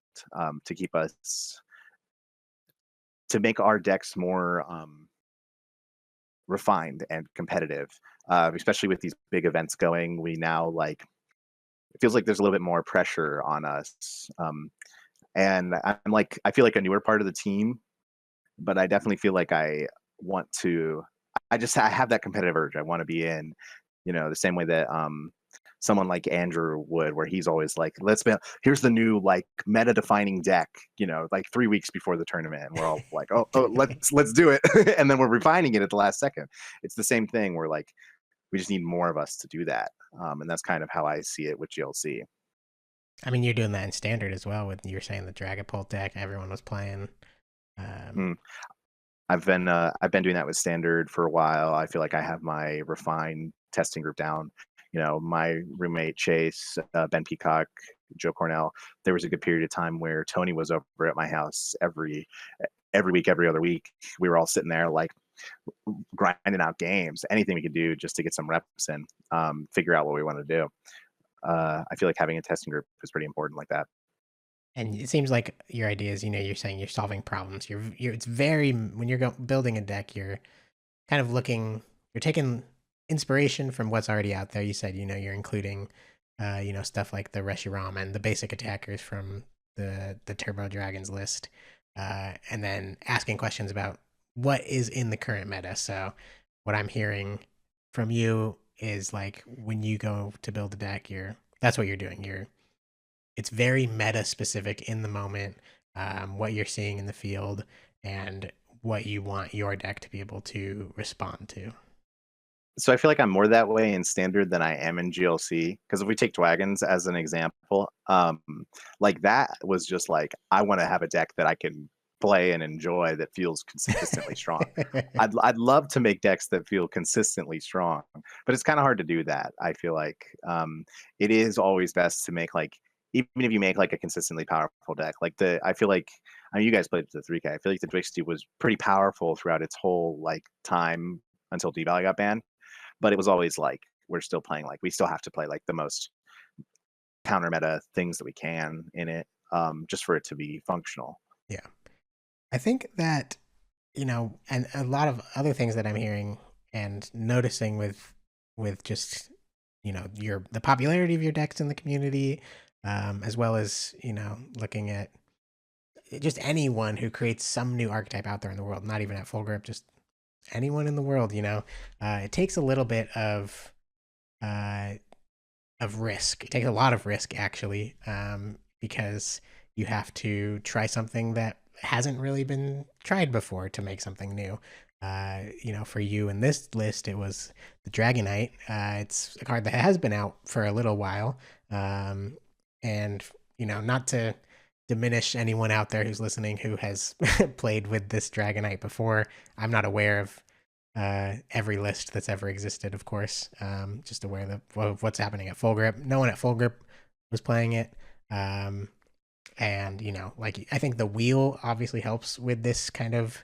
to keep us, to make our decks more refined and competitive, especially with these big events going. We now like, it feels like there's a little bit more pressure on us, and I'm like, I feel like a newer part of the team, but I definitely feel like I want to. I have that competitive urge. I want to be in, the same way that someone like Andrew would, where he's always like, here's the new like meta defining deck, like 3 weeks before the tournament, and we're all like, oh let's do it, and then we're refining it at the last second. It's the same thing. We're like, we just need more of us to do that, and that's kind of how I see it with GLC. I mean, you're doing that in standard as well. With you're saying the Dragapult deck, everyone was playing. I've been doing that with standard for a while. I feel like I have my refined testing group down. My roommate Chase, Ben Peacock, Joe Cornell. There was a good period of time where Tony was over at my house every week, every other week. We were all sitting there like grinding out games, anything we could do just to get some reps in, figure out what we want to do. I feel like having a testing group is pretty important like that. And it seems like your idea is, you're saying you're solving problems. It's very, when you're building a deck, you're kind of you're taking inspiration from what's already out there. You said, you're including, stuff like the Reshiram and the basic attackers from the Turbo Dragons list, and then asking questions about what is in the current meta. So what I'm hearing from you is like, when you go to build a deck, that's what you're doing. It's very meta specific in the moment, what you're seeing in the field and what you want your deck to be able to respond to. So I feel like I'm more that way in standard than I am in GLC, because if we take Dragons as an example, like that was just like, I want to have a deck that I can play and enjoy that feels consistently strong. I'd love to make decks that feel consistently strong, but it's kind of hard to do that. I feel like it is always best to make like, even if you make like a consistently powerful deck, like I feel like, I mean, you guys played the 3K. I feel like the Dwixty was pretty powerful throughout its whole like time until D-Valley got banned, but it was always like, we're still playing, like we still have to play like the most counter meta things that we can in it, just for it to be functional. Yeah. I think that, and a lot of other things that I'm hearing and noticing with just, the popularity of your decks in the community, as well as, looking at just anyone who creates some new archetype out there in the world, not even at Full Grip, just anyone in the world, it takes a little bit of risk. It takes a lot of risk, actually, because you have to try something that hasn't really been tried before to make something new. For you in this list, it was the Dragonite. It's a card that has been out for a little while. And, not to diminish anyone out there who's listening who has played with this Dragonite before. I'm not aware of every list that's ever existed, of course. Just aware of what's happening at Full Grip. No one at Full Grip was playing it. And, like, I think the wheel obviously helps with this kind of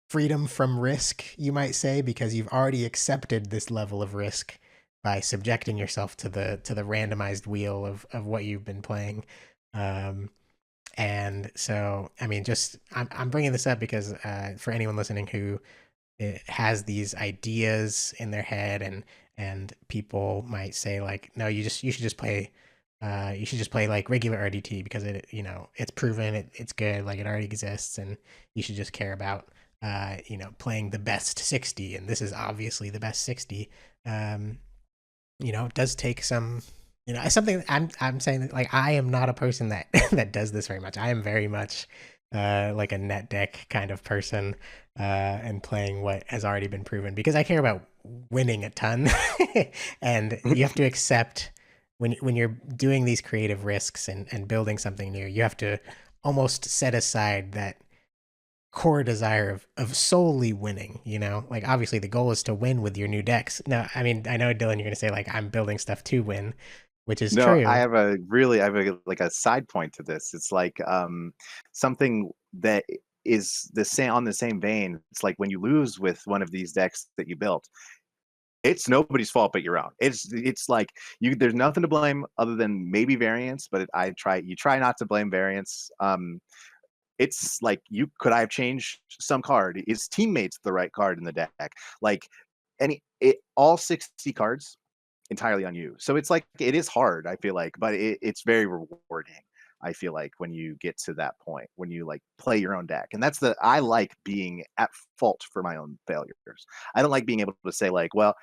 freedom from risk, you might say, because you've already accepted this level of risk by subjecting yourself to the randomized wheel of what you've been playing. And so, I mean, just I'm bringing this up because for anyone listening who has these ideas in their head, and people might say like, no, you should just play. You should just play like regular RDT because it's proven, it's good, like it already exists, and you should just care about playing the best 60, and this is obviously the best 60. It does take some, something. I'm saying that, like, I am not a person that that does this very much. I am very much like a net deck kind of person, and playing what has already been proven because I care about winning a ton. And you have to accept when you're doing these creative risks and building something new, you have to almost set aside that core desire of solely winning. Like, obviously the goal is to win with your new decks. Now, I mean, I know, Dylan, you're gonna say like, I'm building stuff to win, which is No, true. I have like a side point to this. It's like something that is the same on the same vein. It's like when you lose with one of these decks that you built, it's nobody's fault but your own. It's like there's nothing to blame other than maybe variance, but you try not to blame variance. It's like, could I have changed some card? Is teammates the right card in the deck? Like all 60 cards entirely on you. So it's like, it is hard, I feel like, but it's very rewarding. I feel like when you get to that point, when you like play your own deck, and I like being at fault for my own failures. I don't like being able to say like, well,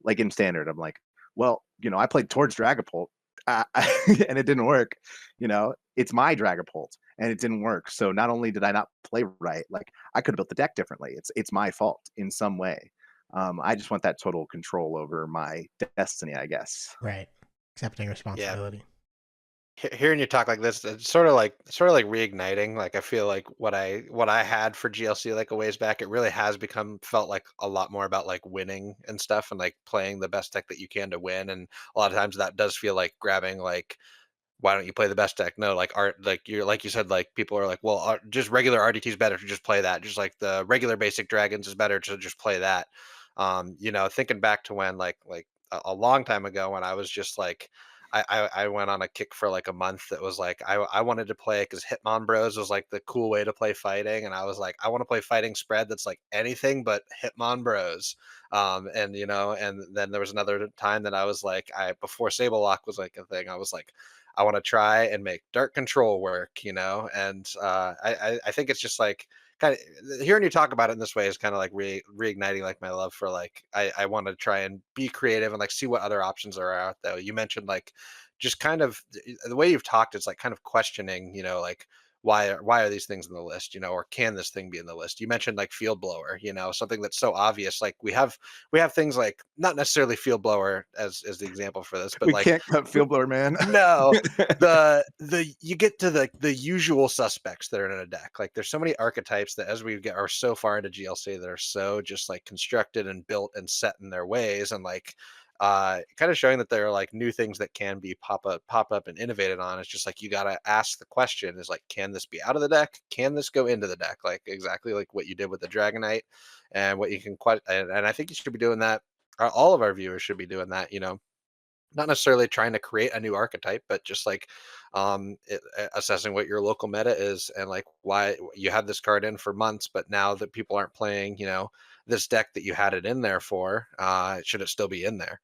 like in standard, I'm like, well, I played towards Dragapult, and it didn't work. It's my Dragapult and it didn't work. So not only did I not play right, like I could have built the deck differently. It's my fault in some way. I just want that total control over my destiny, I guess. Right. Accepting Yeah. responsibility. Hearing you talk like this, it's sort of like reigniting. Like, I feel like what I had for GLC like a ways back, it really has felt like a lot more about like winning and stuff, and like playing the best deck that you can to win. And a lot of times that does feel like grabbing like, why don't you play the best deck? No, like like you said, like people are like, well, just regular RDT is better to just play that. Just like the regular basic dragons is better to just play that. Thinking back to when like a long time ago when I was just like, I went on a kick for like a month that was like, I wanted to play because Hitmon Bros was like the cool way to play fighting, and I was like, I want to play fighting spread that's like anything but Hitmon Bros. And then there was another time that I was like, before Sable Lock was like a thing, I was like, I want to try and make Dark Control work, and I think it's just like, kind of hearing you talk about it in this way is kind of like reigniting like my love for like, I want to try and be creative and like see what other options are out there. You mentioned like just kind of the way you've talked, it's like kind of questioning, like why are these things in the list, or can this thing be in the list? You mentioned like Field Blower, something that's so obvious. Like we have things like, not necessarily Field Blower as the example for this, but we like, can't cut Field Blower, man. no, you get to the usual suspects that are in a deck. Like there's so many archetypes that as are so far into GLC that are so just like constructed and built and set in their ways, and like kind of showing that there are like new things that can be pop up and innovated on. It's just like, you got to ask the question is like, can this be out of the deck? Can this go into the deck? Like exactly like what you did with the Dragonite, and what you can and I think you should be doing that. All of our viewers should be doing that, not necessarily trying to create a new archetype, but just like assessing what your local meta is, and like why you had this card in for months, but now that people aren't playing, this deck that you had it in there for, should it still be in there?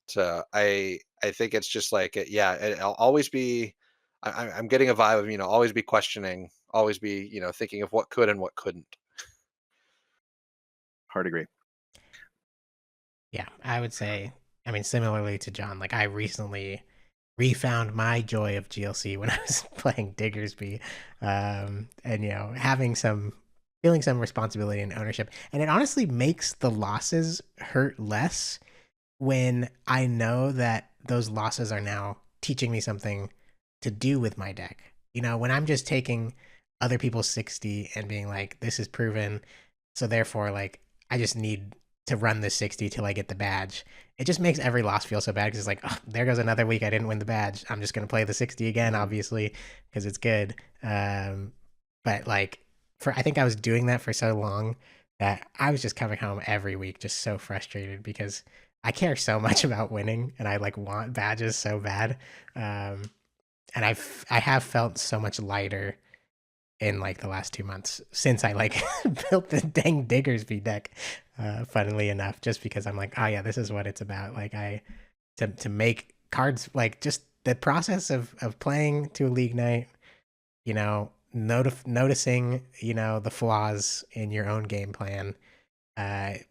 So I think it's just like, I'll always be, I'm getting a vibe of, always be questioning, always be, thinking of what could and what couldn't. Hard agree. Yeah, I would say, I mean, similarly to John, like I recently refound my joy of GLC when I was playing Diggersby, and feeling some responsibility and ownership, and it honestly makes the losses hurt less when I know that those losses are now teaching me something to do with my deck. When I'm just taking other people's 60 and being like, this is proven, so therefore like I just need to run this 60 till I get the badge. It just makes every loss feel so bad because it's like, oh, there goes another week I didn't win the badge. I'm just gonna play the 60 again, obviously, because it's good. But like, I think I was doing that for so long that I was just coming home every week just so frustrated because I care so much about winning and I like want badges so bad. And I have felt so much lighter in like the last 2 months since I like built the dang Diggersby deck. Funnily enough, just because I'm like, oh yeah, this is what it's about. Like to make cards, like just the process of playing to a league night, you know, noticing, you know, the flaws in your own game plan,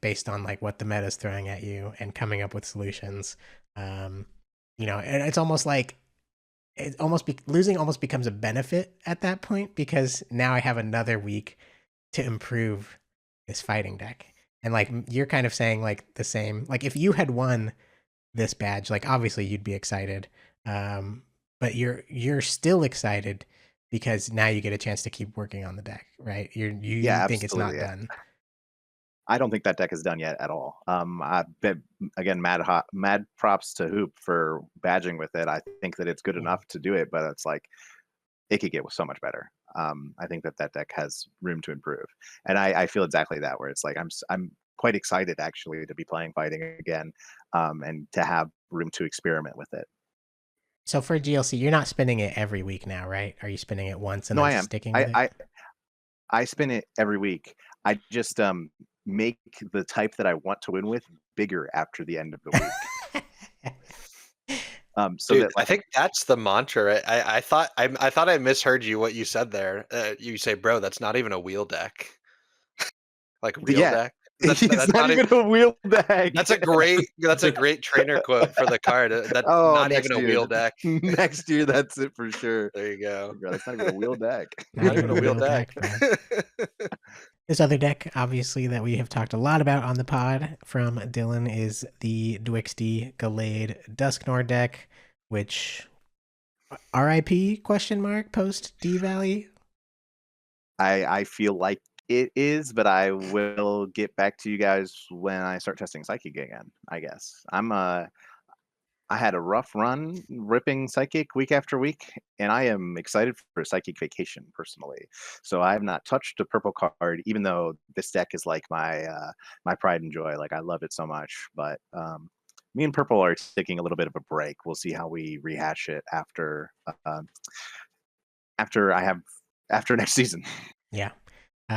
based on like what the meta's throwing at you and coming up with solutions. You know, and it's almost like losing almost becomes a benefit at that point, because now I have another week to improve this fighting deck. And like you're kind of saying like the same, like if you had won this badge, like obviously you'd be excited. But you're still excited because now you get a chance to keep working on the deck, right? You Yeah, think it's not absolutely. done. I don't think that deck is done yet at all. I bet, again, mad props to Hoop for badging with it. I think that it's good enough to do it, but it's like it could get so much better. I think that deck has room to improve, and I feel exactly that. Where it's like I'm quite excited actually to be playing fighting again, and to have room to experiment with it. So for GLC, you're not spinning it every week now, right? Are you spinning it once and No, then I am. sticking with it? I spin it every week. I just make the type that I want to win with bigger after the end of the week. So Dude, that I like think that's the mantra. I thought I misheard you what you said there. You say, bro, that's not even a wheel deck. Like wheel yeah, deck. it's not even a wheel deck. That's a great trainer quote for the card. That's Oh, not even next a year. wheel deck. Next year, that's it for sure. There you go. Bro, that's not even a wheel deck. Not even a wheel deck, bro. This other deck, obviously, that we have talked a lot about on the pod from Dillon is the Dwixty Gallade Dusknor deck, which RIP question mark post D Valley. I feel like it is, but I will get back to you guys when I start testing Psychic again, I guess. I had a rough run ripping Psychic week after week, and I am excited for a Psychic vacation personally. So I have not touched a purple card, even though this deck is like my pride and joy. Like I love it so much. But me and purple are taking a little bit of a break. We'll see how we rehash it after next season. Yeah.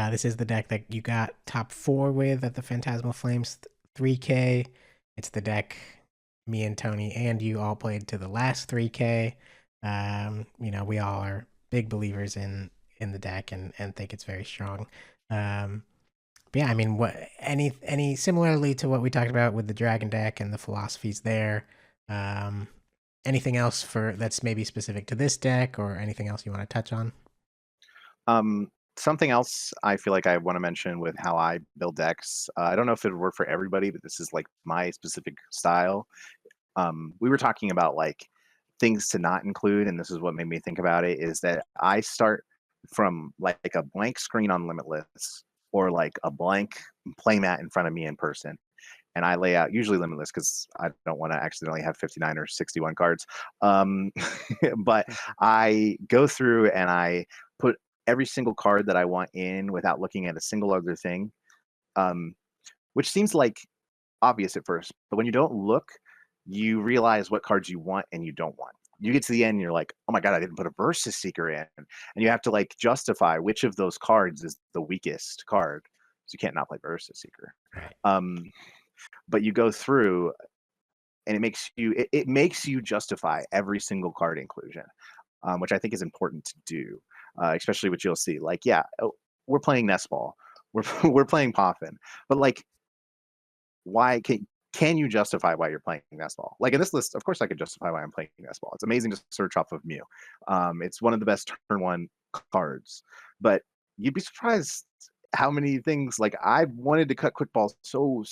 This is the deck that you got top 4 with at the Phantasmal Flames 3K. It's the deck me and Tony and you all played to the last 3K. You know, we all are big believers in the deck and think it's very strong. But yeah, I mean, what any similarly to what we talked about with the Dragon deck and the philosophies there. Anything else that's maybe specific to this deck, or anything else you want to touch on? Something else I feel like I want to mention with how I build decks. I don't know if it would work for everybody, but this is like my specific style. We were talking about like things to not include, and this is what made me think about it, is that I start from like a blank screen on Limitless, or like a blank playmat in front of me in person. And I lay out usually Limitless because I don't want to accidentally have 59 or 61 cards. But I go through and I put every single card that I want in without looking at a single other thing, which seems like obvious at first. But when you don't look, you realize what cards you want and you don't want. You get to the end, and you're like, oh my God, I didn't put a Versus Seeker in. And you have to like justify which of those cards is the weakest card. So you can't not play Versus Seeker. But you go through and it makes you justify every single card inclusion, which I think is important to do, especially with GLC. Like, yeah, we're playing Nestball, we're playing Poffin, but like, why can you justify why you're playing Nestball? Like in this list, of course I could justify why I'm playing Nestball. It's amazing to search off of Mew. It's one of the best turn 1 cards, but you'd be surprised how many things, like I wanted to cut quick balls so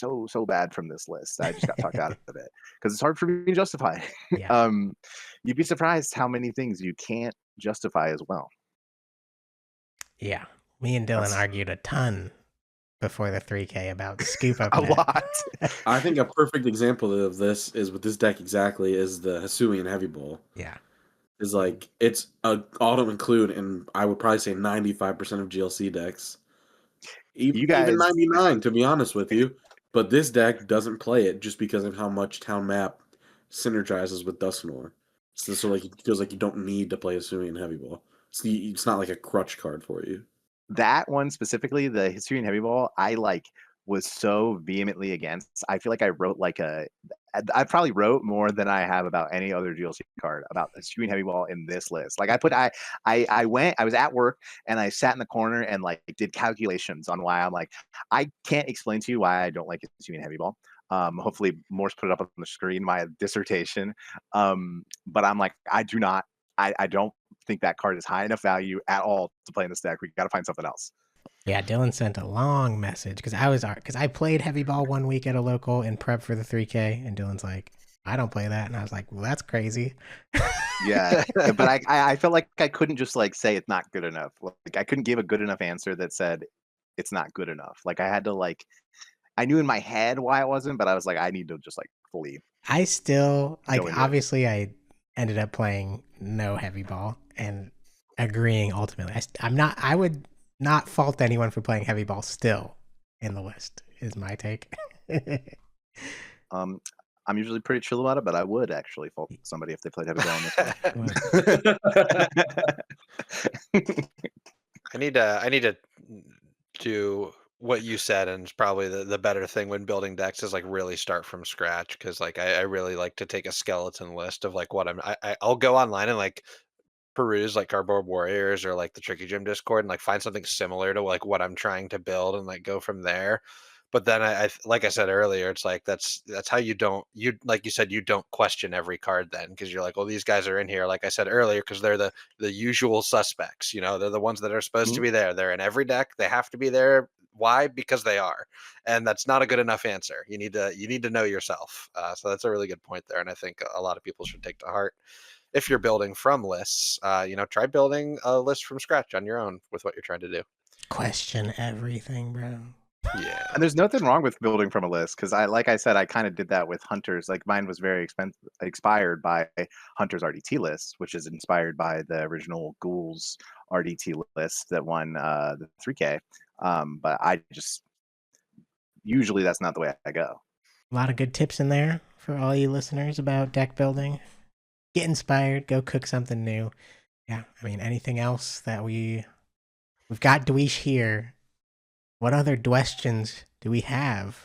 bad from this list. I just got talked out of it because it's hard for me to justify. Yeah. You'd be surprised how many things you can't justify as well. Yeah. Me and Dillon argued a ton before the 3K about scoop up a lot. I think a perfect example of this is with this deck exactly is the Hisuian Heavy Bowl. Yeah. Is like it's a auto include, and I would probably say 95% of GLC decks. Even 99, to be honest with you. But this deck doesn't play it just because of how much Town Map synergizes with Dusknor. So like it feels like you don't need to play Hisuian Heavy Ball. It's not like a crutch card for you. That one specifically, the Hisuian Heavy Ball, I was so vehemently against. I feel like I wrote I probably wrote more than I have about any other GLC card about the Hisuian Heavy Ball in this list. Like I was at work and I sat in the corner and did calculations on why I can't explain to you why I don't like Hisuian Heavy Ball. Hopefully Morse put it up on the screen, my dissertation. But I'm like, I don't think that card is high enough value at all to play in this deck. We got to find something else. Yeah, Dillon sent a long message because I played Heavy Ball 1 week at a local in prep for the 3K, and Dillon's like, I don't play that, and I was like, well, that's crazy. Yeah, but I felt like I couldn't just say it's not good enough. Like I couldn't give a good enough answer that said it's not good enough. Like I had to I knew in my head why it wasn't, but I was like, I need to just fully. I still obviously I ended up playing no Heavy Ball and agreeing ultimately. I would not fault anyone for playing Heavy Ball still in the list, is my take. I'm usually pretty chill about it, but I would actually fault somebody if they played Heavy Ball in this one. I need to do what you said, and it's probably the better thing when building decks is really start from scratch, because I really like to take a skeleton list of what I'll go online and peruse Cardboard Warriors or the Tricky Gym Discord and find something similar to what I'm trying to build and go from there. But then I like I said earlier, it's that's how you like you said, you don't question every card then, because you're well, these guys are in here, like I said earlier, because they're the usual suspects, they're the ones that are supposed to be there. They're in every deck. They have to be there. Why? Because they are. And that's not a good enough answer. You need to know yourself. So that's a really good point there. And I think a lot of people should take to heart, if you're building from lists, try building a list from scratch on your own with what you're trying to do. Question everything, bro. Yeah. And there's nothing wrong with building from a list, because like I said, I kind of did that with Hunters. Mine was very expired by Hunter's RDT list, which is inspired by the original Ghouls RDT list that won the 3K. But usually that's not the way I go. A lot of good tips in there for all you listeners about deck building. Get inspired, go cook something new. Yeah, I mean, anything else that we've got Dweesh here. What other questions do we have?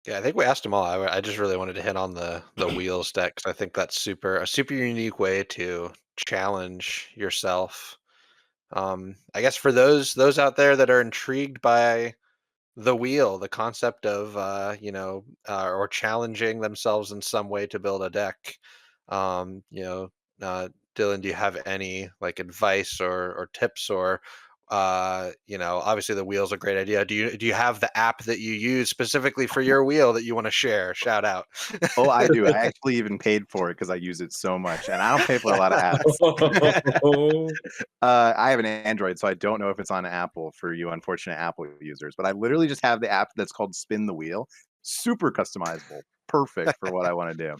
Yeah, I think we asked them all. I just really wanted to hit on the wheels deck, because I think that's a super unique way to challenge yourself. I guess for those out there that are intrigued by the wheel, the concept of or challenging themselves in some way to build a deck, Dillon, do you have any advice or tips, or obviously the wheel's a great idea. Do you have the app that you use specifically for your wheel that you want to share? Shout out. Oh, I do. I actually even paid for it because I use it so much, and I don't pay for a lot of apps. I have an Android, so I don't know if it's on Apple for you unfortunate Apple users, but I literally just have the app that's called Spin the Wheel. Super customizable, perfect for what I want to do.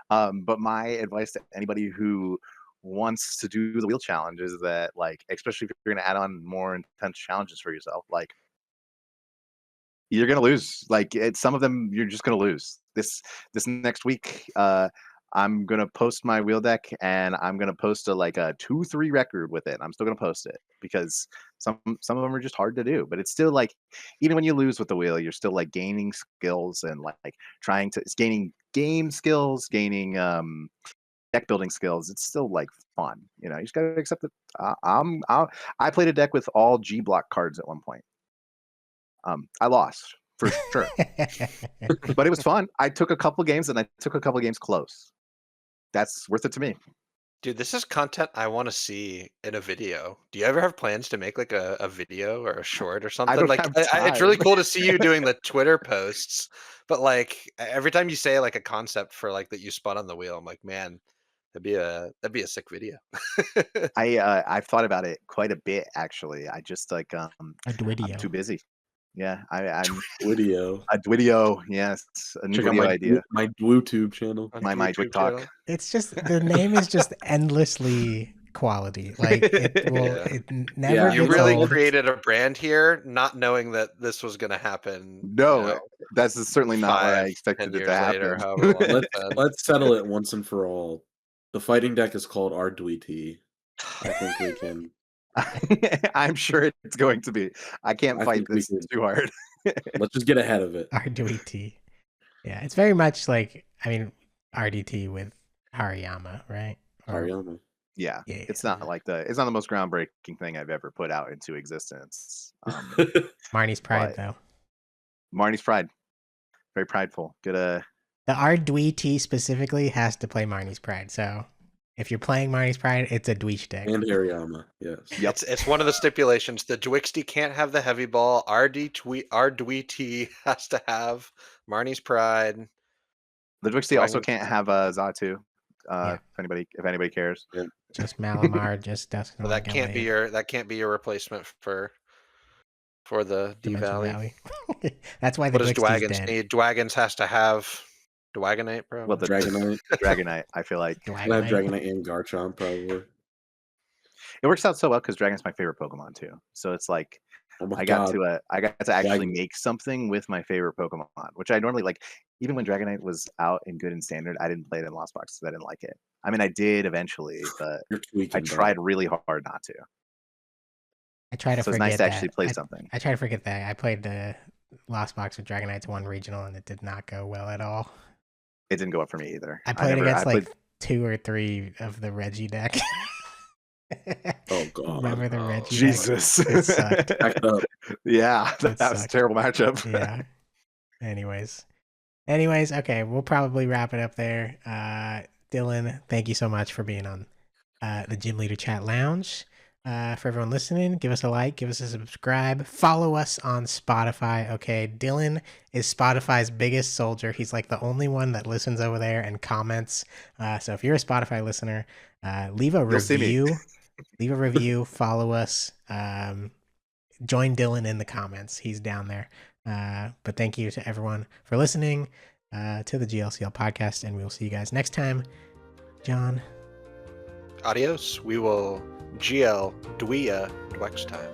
But my advice to anybody who wants to do the wheel challenge is that, especially if you're going to add on more intense challenges for yourself, you're going to lose. Some of them you're just going to lose. This next week, I'm going to post my wheel deck, and I'm going to post a 2-3 record with it. I'm still going to post it because some of them are just hard to do, but it's still even when you lose with the wheel, you're still gaining skills and it's gaining game skills, gaining deck building skills. It's still fun, you just gotta accept that. I played a deck with all G block cards at one point. I lost for sure, but it was fun. I took a couple games, and I took a couple games close. That's worth it to me. Dude, this is content I want to see in a video. Do you ever have plans to make a video or a short or something? It's really cool to see you doing the Twitter posts, but every time you say a concept for that you spun on the wheel, I'm like, man, that'd be a sick video. I've thought about it quite a bit, actually. I just a Dwidio. I'm too busy. Yeah, I'm Dwidio. A Dwidio, yes, a new video idea. My DwooTube channel. My Dwick talk. It's just the name is just endlessly quality. It never. You really created a brand here, not knowing that this was going to happen. No, that's certainly not what I expected it to happen. Let's settle it once and for all. The fighting deck is called Ardweet. I think we can. I'm sure it's going to be. I can't I fight think we this can. too hard. Let's just get ahead of it. RDT. Yeah, it's very much like, I mean, RDT with Hariyama, right? Or- Ariana. Yeah, Yeah, it's not like it's not the most groundbreaking thing I've ever put out into existence. Marnie's Pride, But- though. Marnie's Pride, very prideful. Good. The RDT specifically has to play Marnie's Pride. So if you're playing Marnie's Pride, it's a Dweesh deck. And Hariyama, yes. Yep. It's one of the stipulations. The Dwixty can't have the heavy ball. RDT has to have Marnie's Pride. The Dwixty also Dragon- can't have Zatu. Yeah. If anybody cares. Just Malamar, just Dusk. Well, that can't be your replacement for the D Valley. That's why the What does Dwixty's Dwagons dead. need? Dwagons has to have Dwagonite, bro. Well, the Dragonite. Dragonite, I feel like I have Dwagonite. Dragonite and Garchomp, probably. it works out so well because Dragon's my favorite Pokemon too. So it's like Oh my I got god. to actually Dragon. make something with my favorite Pokemon, which I normally like. Even when Dragonite was out in good and standard, I didn't play it in Lost Box because I didn't like it. I mean, I did eventually, but You're tweaking, I bro. tried really hard not to. I try to So it's forget nice to that. actually play something. I try to forget that. I played the Lost Box with Dragonite's 1 regional, and it did not go well at all. It didn't go up for me either. I played never- against I like played- 2 or 3 of the Reggie deck. Oh god. Remember the Oh, Reggie deck? Jesus. It sucked. Back up. Yeah, It that was a sucked. terrible matchup. Yeah. Anyways, okay, we'll probably wrap it up there. Dillon, thank you so much for being on the Gym Leader Chat Lounge. For everyone listening, give us a like, give us a subscribe, follow us on Spotify. Okay, Dillon is Spotify's biggest soldier. He's like the only one that listens over there and comments. So if you're a Spotify listener, leave a You'll see me. review. Leave a review. Follow us. Join Dillon in the comments. He's down there. But thank you to everyone for listening to the GLCL podcast, and we'll see you guys next time. John. Adios. We will GL Dweesh next time.